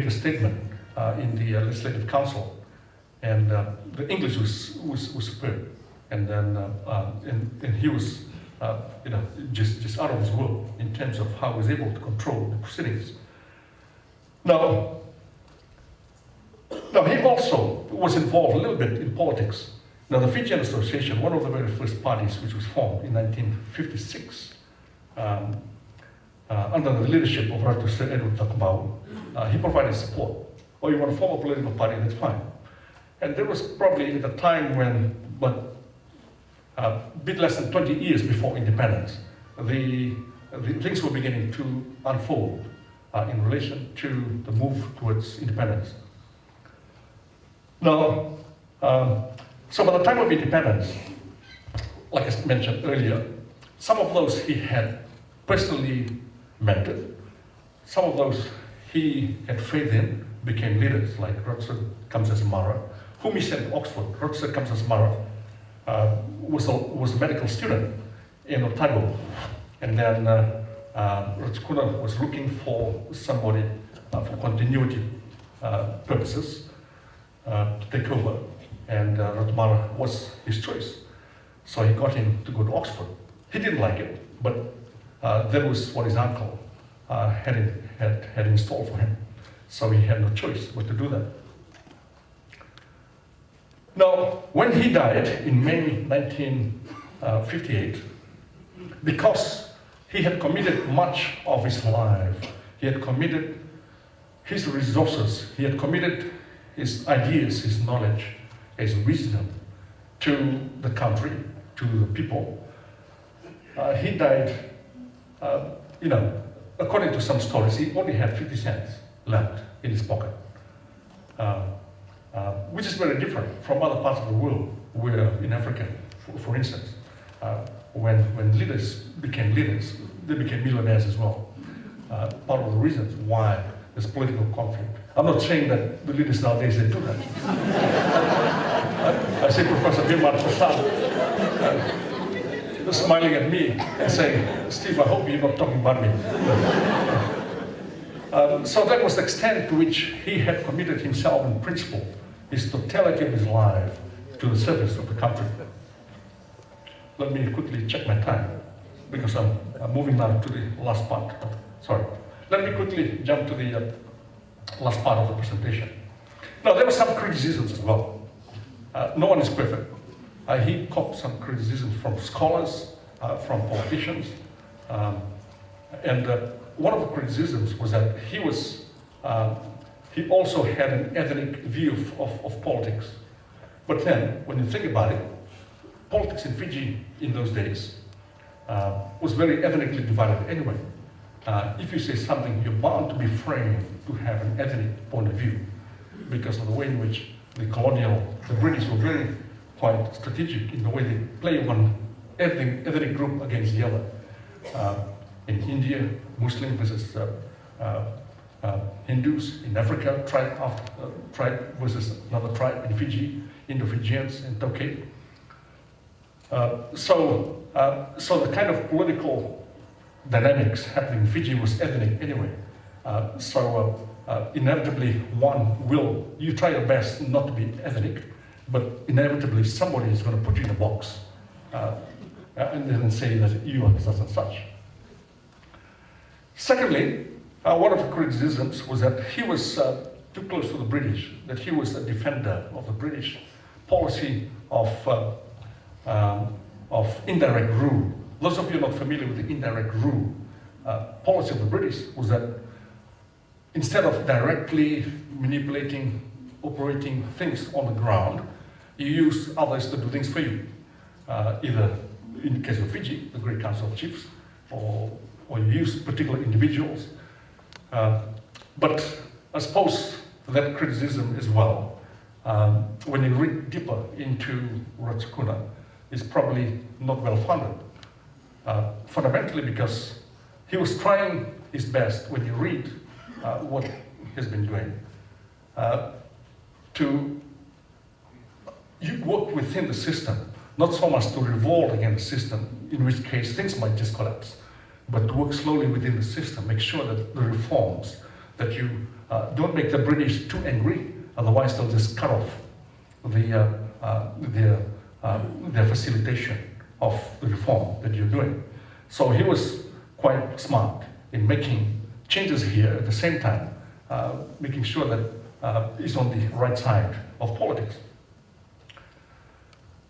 Speaker 2: a statement in the Legislative Council, and the English was superb, and then and he was just out of his world in terms of how he was able to control the proceedings. Now he also was involved a little bit in politics. Now the Fijian Association, one of the very first parties which was formed in 1956, under the leadership of Ratu Sir Lala Sukuna, he provided support. Oh, you want to form a political party, that's fine. And there was probably at a time when, but a bit less than 20 years before independence, the things were beginning to unfold in relation to the move towards independence. Now, so by the time of independence, like I mentioned earlier, some of those he had personally mentored, some of those he had faith in became leaders, like Ratu Kamsasamara, whom he sent to Oxford. Ratu Kamsasamara was a medical student in Otago, and then Ratu Sukuna was looking for somebody for continuity purposes to take over, and Ratu was his choice. So he got him to go to Oxford. He didn't like it, but that was what his uncle had installed for him. So he had no choice but to do that. Now, when he died in May 1958, because he had committed much of his life, he had committed his resources, he had committed his ideas, his knowledge, his wisdom to the country, to the people. He died, according to some stories, he only had 50 cents left in his pocket, which is very different from other parts of the world, where in Africa, for instance, when leaders became leaders, they became millionaires as well. Part of the reasons why there's political conflict. I'm not saying that the leaders nowadays, they do that. I see Professor Biman Prasad smiling at me and saying, Steve, I hope you're not talking about me. So that was the extent to which he had committed himself in principle, his totality of his life, to the service of the country. Let me quickly check my time, because I'm moving now to the last part. Sorry. Let me quickly jump to the last part of the presentation. Now, there were some criticisms as well. No one is perfect. He caught some criticism from scholars, from politicians, and one of the criticisms was that he also had an ethnic view of politics. But then, when you think about it, politics in Fiji in those days was very ethnically divided anyway. If you say something, you're bound to be framed to have an ethnic point of view, because of the way in which the British were very quite strategic in the way they play one ethnic group against the other. In India, Muslim versus Hindus. In Africa, tribe versus another tribe. In Fiji, Indo-Fijians and Tokay. So the kind of political dynamics happening in Fiji was ethnic anyway. Inevitably, you try your best not to be ethnic, but inevitably somebody is going to put you in a box and then say that you are such and such. Secondly, one of the criticisms was that he was too close to the British, that he was a defender of the British policy of indirect rule. Those of you not familiar with the indirect rule policy of the British was that instead of directly manipulating, operating things on the ground, you use others to do things for you. Either in the case of Fiji, the Great Council of Chiefs, or you use particular individuals. But I suppose that criticism as well, when you read deeper into Ratu Sukuna, is probably not well funded. Fundamentally because he was trying his best, when you read what he's been doing, to work within the system, not so much to revolt against the system, in which case things might just collapse, but to work slowly within the system, make sure that the reforms, that you don't make the British too angry, otherwise they'll just cut off their facilitation of the reform that you're doing. So he was quite smart in making changes here at the same time, making sure that he's on the right side of politics.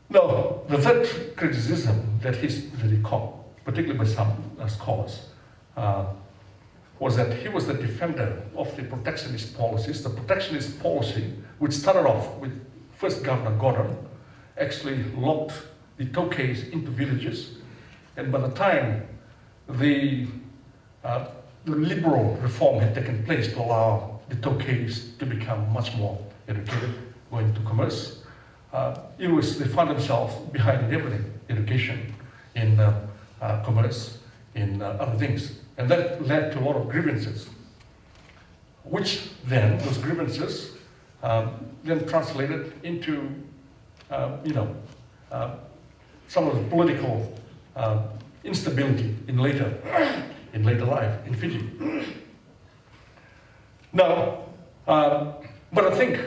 Speaker 2: Now, the third criticism that he caught, particularly by some scholars, was that he was the defender of the protectionist policies. The protectionist policy, which started off with first Governor Gordon, actually locked the Tokeis into villages, and by the time the liberal reform had taken place to allow the Tokeis to become much more educated, going to commerce, they found themselves behind in everything, education, in commerce, in other things. And that led to a lot of grievances, which then, those grievances, then translated into, some of the political instability in later life in Fiji. Now, but I think,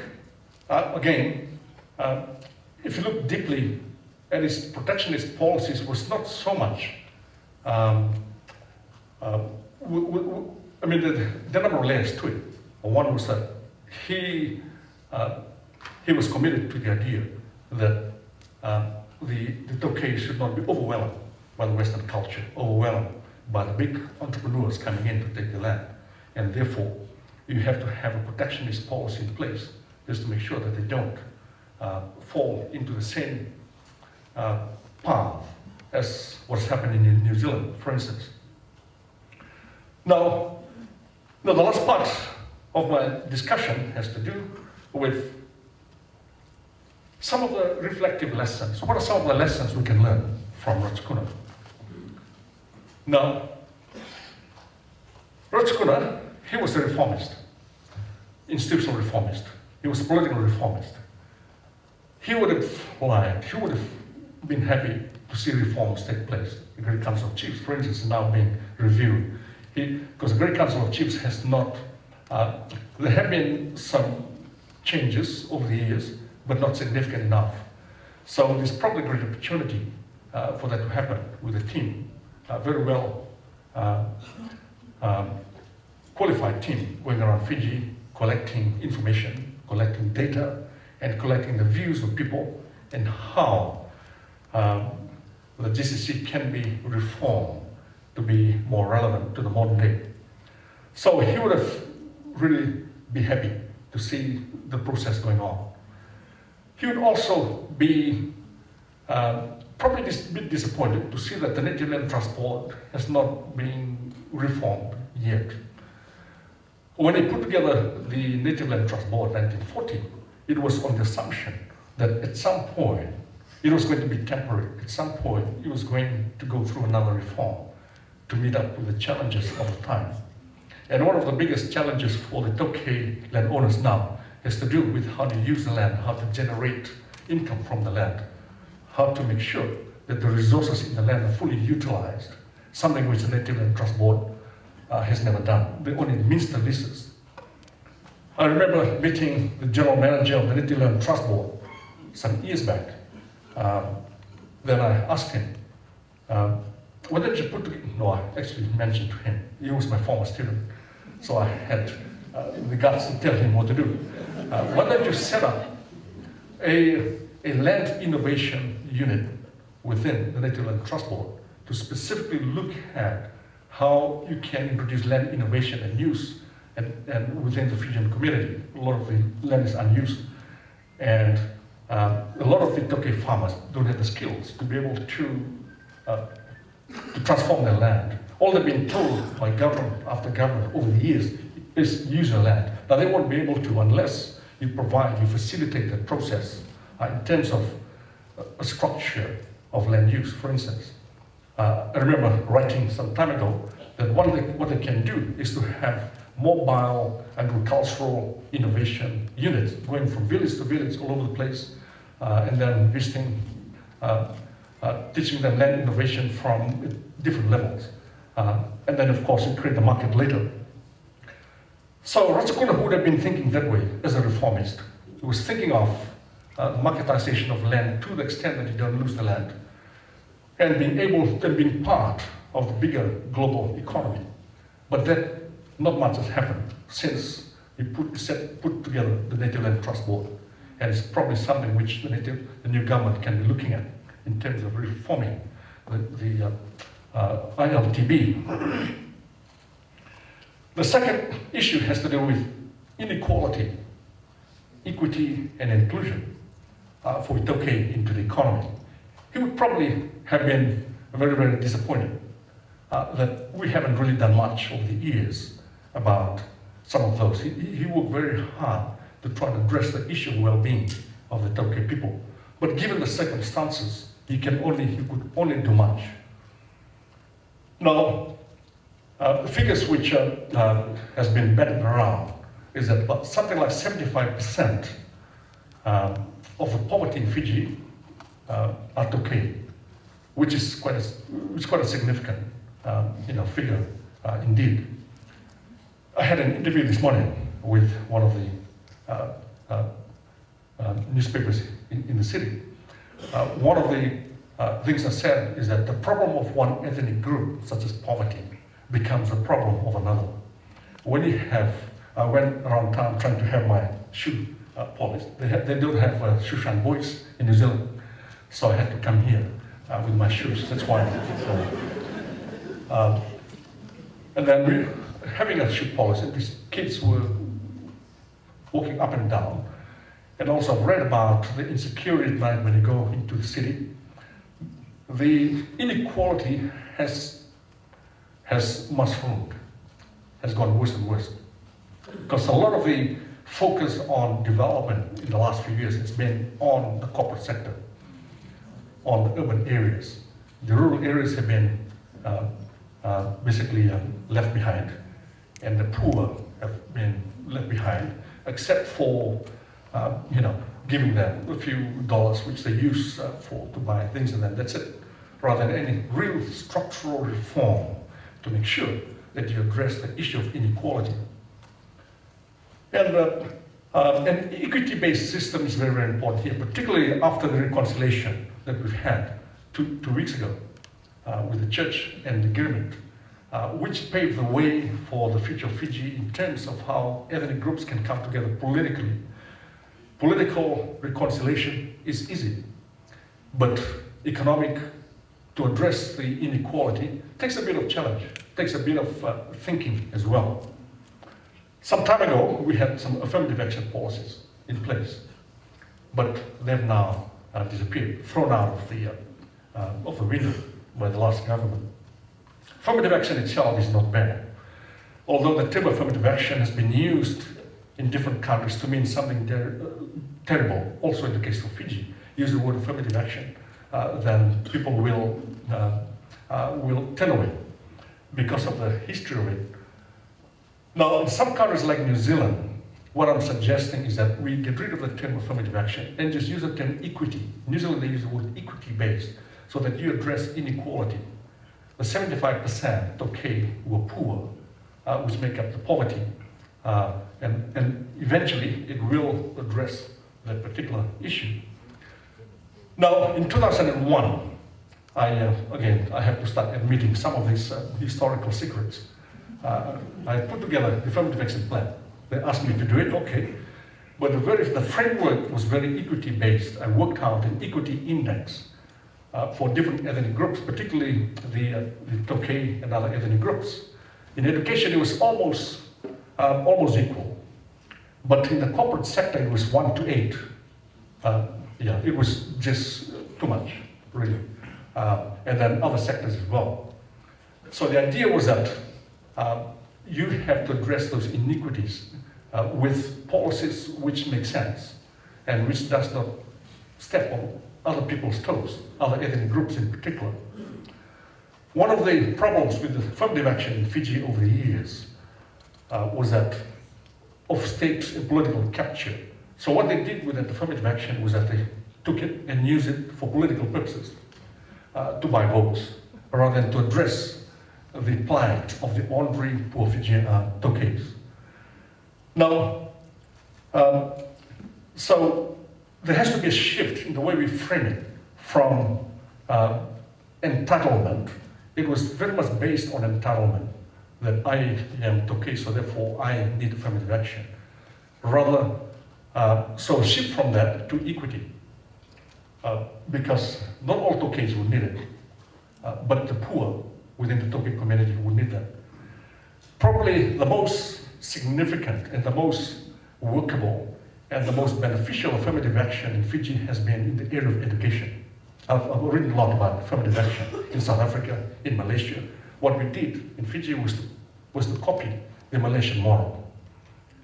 Speaker 2: again, if you look deeply at his protectionist policies, was not so much. I mean, there are a number of layers to it. One was that he was committed to the idea that the Tokay should not be overwhelmed by the Western culture, overwhelmed by the big entrepreneurs coming in to take the land. And therefore, you have to have a protectionist policy in place just to make sure that they don't fall into the same path as what's happening in New Zealand, for instance. Now, the last part of my discussion has to do with some of the reflective lessons. What are some of the lessons we can learn from Ratu Sukuna? Now, Ratu Sukuna, he was a reformist, institutional reformist. He was a political reformist. He would have liked, he would have been happy to see reforms take place. The Great Council of Chiefs, for instance, is now being reviewed. Because the Great Council of Chiefs has not, there have been some changes over the years, but not significant enough. So there's probably a great opportunity for that to happen with a team, a very well qualified team going around Fiji, collecting information, collecting data, and collecting the views of people and how the GCC can be reformed to be more relevant to the modern day. So he would have really be happy to see the process going on. He would also be probably a bit disappointed to see that the Native Land Trust Board has not been reformed yet. When they put together the Native Land Trust Board in 1940, it was on the assumption that at some point it was going to be temporary. At some point it was going to go through another reform to meet up with the challenges of the time. And one of the biggest challenges for the Tokay landowners now has to do with how to use the land, how to generate income from the land, how to make sure that the resources in the land are fully utilized, something which the Native Land Trust Board has never done. They only administer leases. I remember meeting the general manager of the Native Land Trust Board some years back. Then I asked him, what did you put together? No, I actually mentioned to him. He was my former student. So I had the guts to tell him what to do. Why don't you set up a land innovation unit within the Native Land Trust Board to specifically look at how you can introduce land innovation and use and within the Fijian community. A lot of the land is unused, and a lot of the Toke farmers don't have the skills to be able to transform their land. All they've been told by government after government over the years is use your land. Now they won't be able to unless you facilitate that process in terms of a structure of land use, for instance. I remember writing some time ago that what they can do is to have mobile agricultural innovation units going from village to village all over the place, and then visiting, teaching them land innovation from different levels. And then of course create the market later. So Ratu Sukuna would have been thinking that way as a reformist. He was thinking of marketization of land to the extent that you don't lose the land, and being part of the bigger global economy. But that not much has happened since he put together the Native Land Trust Board, and it's probably something which the new government can be looking at in terms of reforming the ILTB. The second issue has to do with inequality, equity, and inclusion for Itoke into the economy. He would probably have been very, very disappointed that we haven't really done much over the years about some of those. He worked very hard to try to address the issue of well-being of the Itoke people. But given the circumstances, he could only do much. Now, the figures which has been batted around is that about something like 75% of the poverty in Fiji are Toke, which is quite a significant figure indeed. I had an interview this morning with one of the newspapers in the city. One of the things I said is that the problem of one ethnic group, such as poverty, becomes a problem of another. When you have, I went around town trying to have my shoe polished. They don't have shoe shine boys in New Zealand, so I had to come here with my shoes. That's why. And then we having a shoe polish, and these kids were walking up and down. And also I've read about the insecurity at night when you go into the city. The inequality has mushroomed, has gone worse and worse. Because a lot of the focus on development in the last few years has been on the corporate sector, on the urban areas. The rural areas have been basically left behind, and the poor have been left behind, except for giving them a few dollars which they use to buy things, and then that's it, rather than any real structural reform to make sure that you address the issue of inequality. And an equity-based system is very, very important here, particularly after the reconciliation that we've had two weeks ago with the church and the agreement, which paved the way for the future of Fiji in terms of how ethnic groups can come together politically. Political reconciliation is easy, but to address the inequality takes a bit of challenge, takes a bit of thinking as well. Some time ago, we had some affirmative action policies in place, but they've now disappeared, thrown out of the window by the last government. Affirmative action itself is not bad, although the term affirmative action has been used in different countries to mean something terrible. Also in the case of Fiji, use the word affirmative action, then people will turn away because of the history of it. Now, in some countries like New Zealand, what I'm suggesting is that we get rid of the term affirmative action and just use the term equity. In New Zealand, they use the word equity-based, so that you address inequality. The 75% who are poor, which make up the poverty, and eventually it will address that particular issue. Now, in 2001, I have to start admitting some of these historical secrets. I put together the affirmative action plan They asked me to do it, okay. But the framework was very equity-based. I worked out an equity index for different ethnic groups, particularly the Tokay and other ethnic groups. In education, it was almost equal. But in the corporate sector, it was 1 to 8. Yeah, it was just too much, really. And then other sectors as well. So the idea was that you have to address those inequities with policies which make sense and which does not step on other people's toes, other ethnic groups in particular. One of the problems with the affirmative action in Fiji over the years was that of state and political capture. So what they did with that affirmative action was that they took it and used it for political purposes, to buy votes, rather than to address the plight of the ordinary poor Fijian Tokays. Now, so there has to be a shift in the way we frame it from entitlement. It was very much based on entitlement, that I am Tokay, so therefore I need affirmative action. Rather, so shift from that to equity, because not all Tokays will need it, but the poor within the Tokay community will need that. Probably the most significant and the most workable and the most beneficial affirmative action in Fiji has been in the area of education. I've written a lot about affirmative action in South Africa, in Malaysia. What we did in Fiji was to copy the Malaysian model.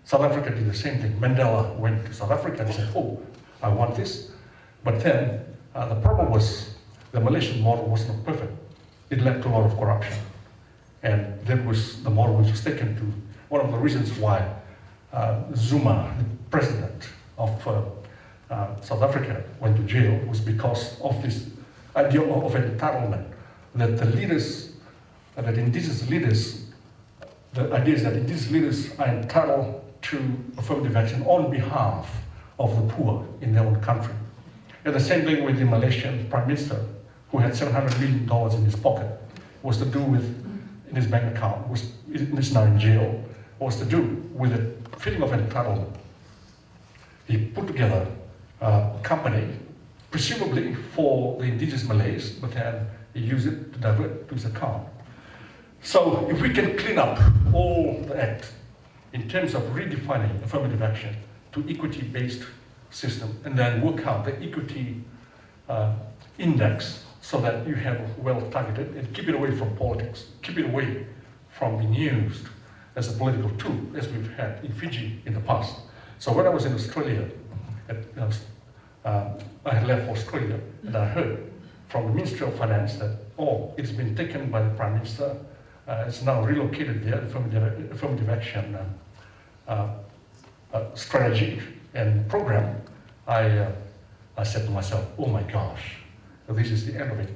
Speaker 2: South Africa did the same thing. Mandela went to South Africa and said, oh, I want this. But then the problem was the Malaysian model was not perfect. It led to a lot of corruption. And that was the model which was taken to one of the reasons why Zuma, the president of South Africa, went to jail was because of this idea of entitlement, that the leaders, that indigenous leaders, the idea is that indigenous leaders are entitled to affirmative action on behalf of the poor in their own country. And the same thing with the Malaysian Prime Minister, who had $700 million in his pocket, was to do with, in his bank account, is now in jail, was to do with the feeling of entitlement. He put together a company, presumably for the indigenous Malays, but then he used it to divert to his account. So if we can clean up all the act in terms of redefining affirmative action to equity-based system, and then work out the equity index so that you have well-targeted, and keep it away from politics, keep it away from being used as a political tool, as we've had in Fiji in the past. So when I was in Australia, I had left Australia, and I heard from the Ministry of Finance that, oh, it's been taken by the Prime Minister, it's now relocated there, affirmative action strategy and program. I said to myself, oh my gosh, this is the end of it.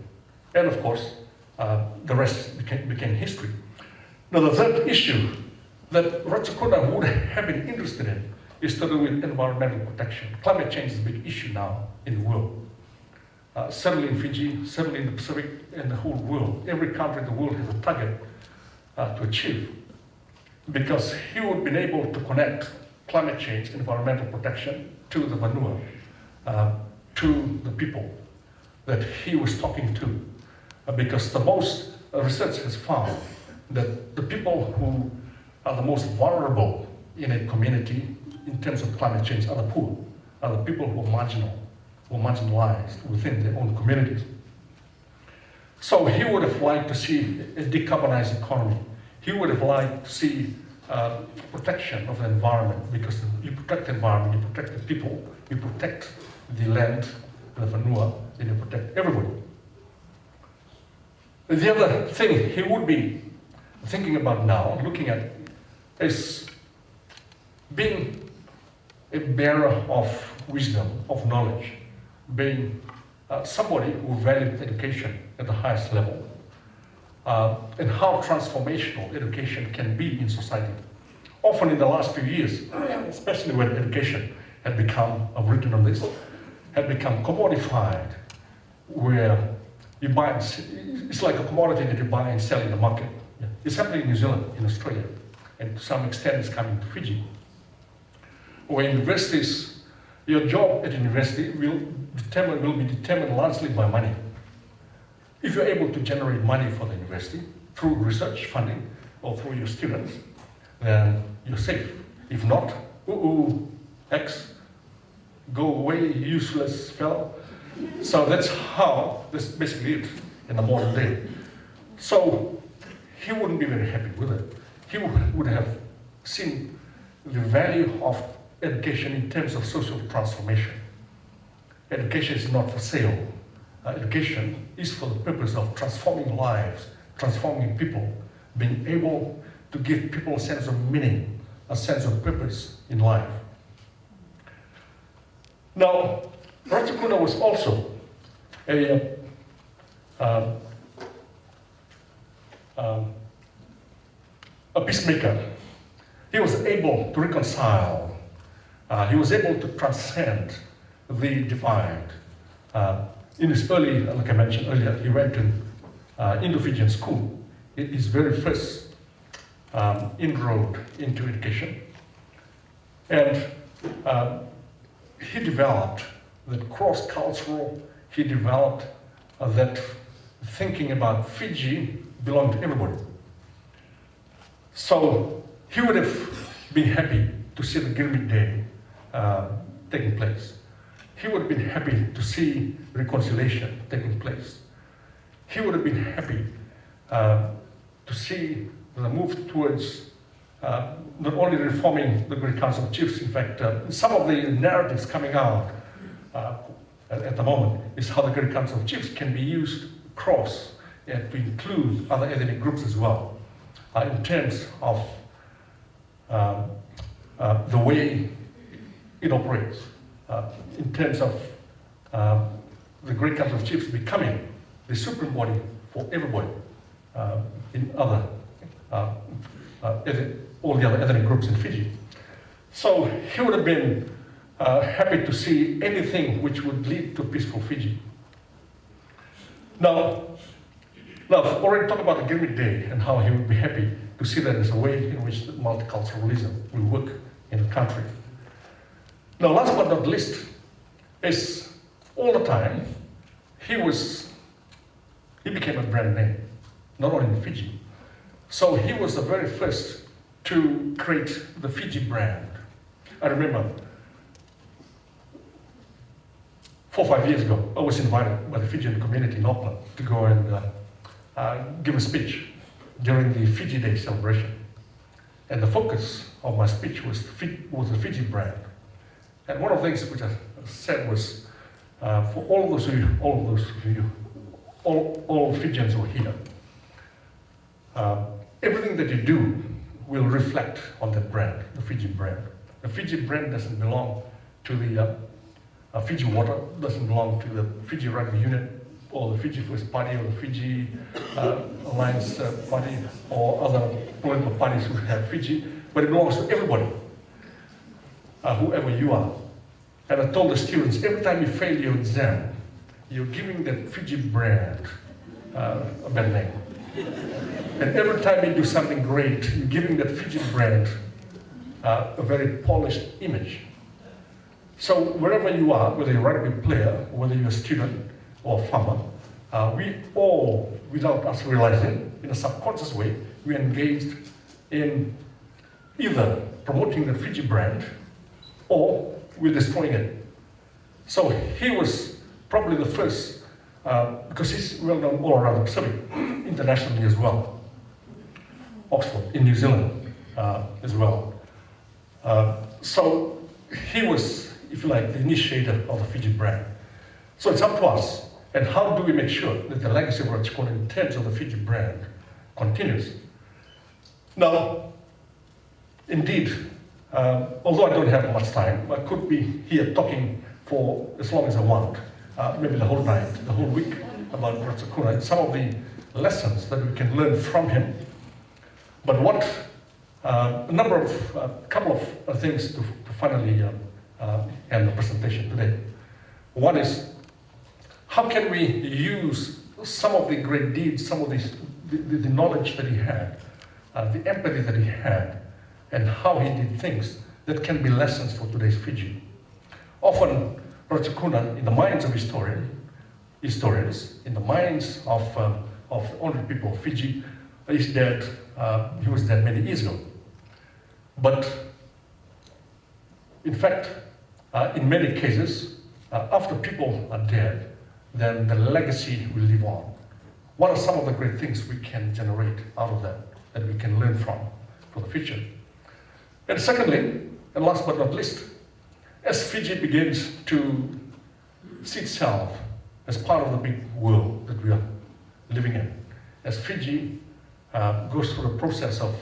Speaker 2: And of course, the rest became history. Now the third issue that Ratu Sukuna would have been interested in is to do with environmental protection. Climate change is a big issue now in the world. Certainly in Fiji, certainly in the Pacific, and the whole world. Every country in the world has a target to achieve. Because he would have been able to connect climate change, environmental protection, to the Vanua, to the people that he was talking to. Because the most research has found that the people who are the most vulnerable in a community in terms of climate change are the poor, are the people who are marginal, who are marginalized within their own communities. So he would have liked to see a decarbonized economy. He would have liked to see protection of the environment, because you protect the environment, you protect the people, you protect the land, the Vanua, and you protect everybody. The other thing he would be thinking about now, looking at, is being a bearer of wisdom, of knowledge, being somebody who valued education at the highest level, and how transformational education can be in society. Often in the last few years, especially when education had become, I've written on this, had become commodified, where you buy, it's like a commodity that you buy and sell in the market. It's happening in New Zealand, in Australia, and to some extent it's coming to Fiji. where universities, your job at university will be determined largely by money. If you're able to generate money for the university through research funding or through your students, then you're safe. If not, X, go away, useless fellow. So that's basically it in the modern day. So he wouldn't be very happy with it. He would have seen the value of education in terms of social transformation. Education is not for sale. Education is for the purpose of transforming lives, transforming people, being able to give people a sense of meaning, a sense of purpose in life. Now, Ratu Sukuna was also a peacemaker. He was able to reconcile. He was able to transcend the divide. In his early, like I mentioned earlier, he went to Indo-Fijian school. His very first inroad into education. And he developed that cross-cultural, he developed that thinking about Fiji belonged to everybody. So he would have been happy to see the Gilmit Day taking place. He would have been happy to see reconciliation taking place. He would have been happy to see the move towards not only reforming the Great Council of Chiefs, in fact, some of the narratives coming out at the moment is how the Great Council of Chiefs can be used across and to include other ethnic groups as well, in terms of the way it operates, in terms of the Great Council of Chiefs becoming the supreme body for everybody in other all the other ethnic groups in Fiji. So he would have been happy to see anything which would lead to peaceful Fiji. Now I've already talked about the Gilmit Day and how he would be happy to see that as a way in which multiculturalism will work in the country. Now, last but not least, is all the time he became a brand name, not only in Fiji. So he was the very first to create the Fiji brand. I remember 4 or 5 years ago, I was invited by the Fijian community in Auckland to go and give a speech during the Fiji Day celebration. And the focus of my speech was the Fiji brand. And one of the things which I said was, for all Fijians who are here, everything that you do will reflect on that brand, the Fiji brand. The Fiji brand doesn't belong to the Fiji Water, doesn't belong to the Fiji Rugby Unit, or the Fiji First Party, or the Fiji Alliance Party, or other political parties who have Fiji, but it belongs to everybody, whoever you are. And I told the students, every time you fail your exam, you're giving that Fiji brand a bad name. And every time you do something great, you're giving that Fiji brand a very polished image. So wherever you are, whether you're a rugby player, whether you're a student or a farmer, we all, without us realizing, in a subconscious way, we engaged in either promoting the Fiji brand or we're destroying it. So he was probably the first, because he's well known all around the Pacific, internationally as well. Oxford, in New Zealand as well. So he was, if you like, the initiator of the Fiji brand. So it's up to us. And how do we make sure that the legacy of Ratu Sukuna in terms of the Fiji brand continues? Now, indeed, although I don't have much time, I could be here talking for as long as I want, maybe the whole night, the whole week about Ratu Sukuna and some of the lessons that we can learn from him. But what, a couple of things to finally end the presentation today. One is, how can we use some of the great deeds, some of the knowledge that he had, the empathy that he had, and how he did things that can be lessons for today's Fiji. Often, Ratu Sukuna, in the minds of historians, in the minds of the honored people of Fiji, is dead. He was dead many years ago. But in fact, in many cases, after people are dead, then the legacy will live on. What are some of the great things we can generate out of that we can learn from for the future? And secondly, and last but not least, as Fiji begins to see itself as part of the big world that we are living in, as Fiji goes through the process of,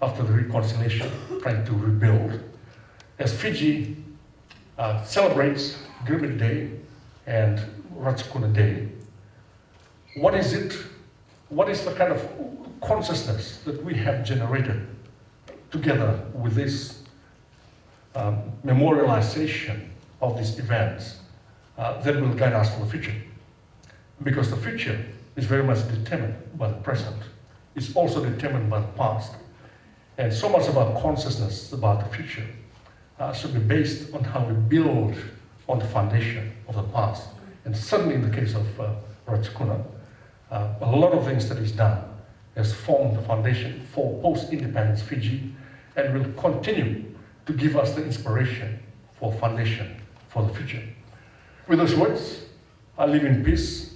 Speaker 2: after the reconciliation, trying to rebuild, as Fiji celebrates Gilbert Day and Ratu Sukuna Day, what is it? What is the kind of consciousness that we have generated together with this memorialization of these events that will guide us for the future? Because the future is very much determined by the present. It's also determined by the past. And so much of our consciousness about the future should be based on how we build on the foundation of the past. And certainly in the case of Ratu Sukuna, a lot of things that is done has formed the foundation for post-independence Fiji and will continue to give us the inspiration for foundation for the future. With those words, I live in peace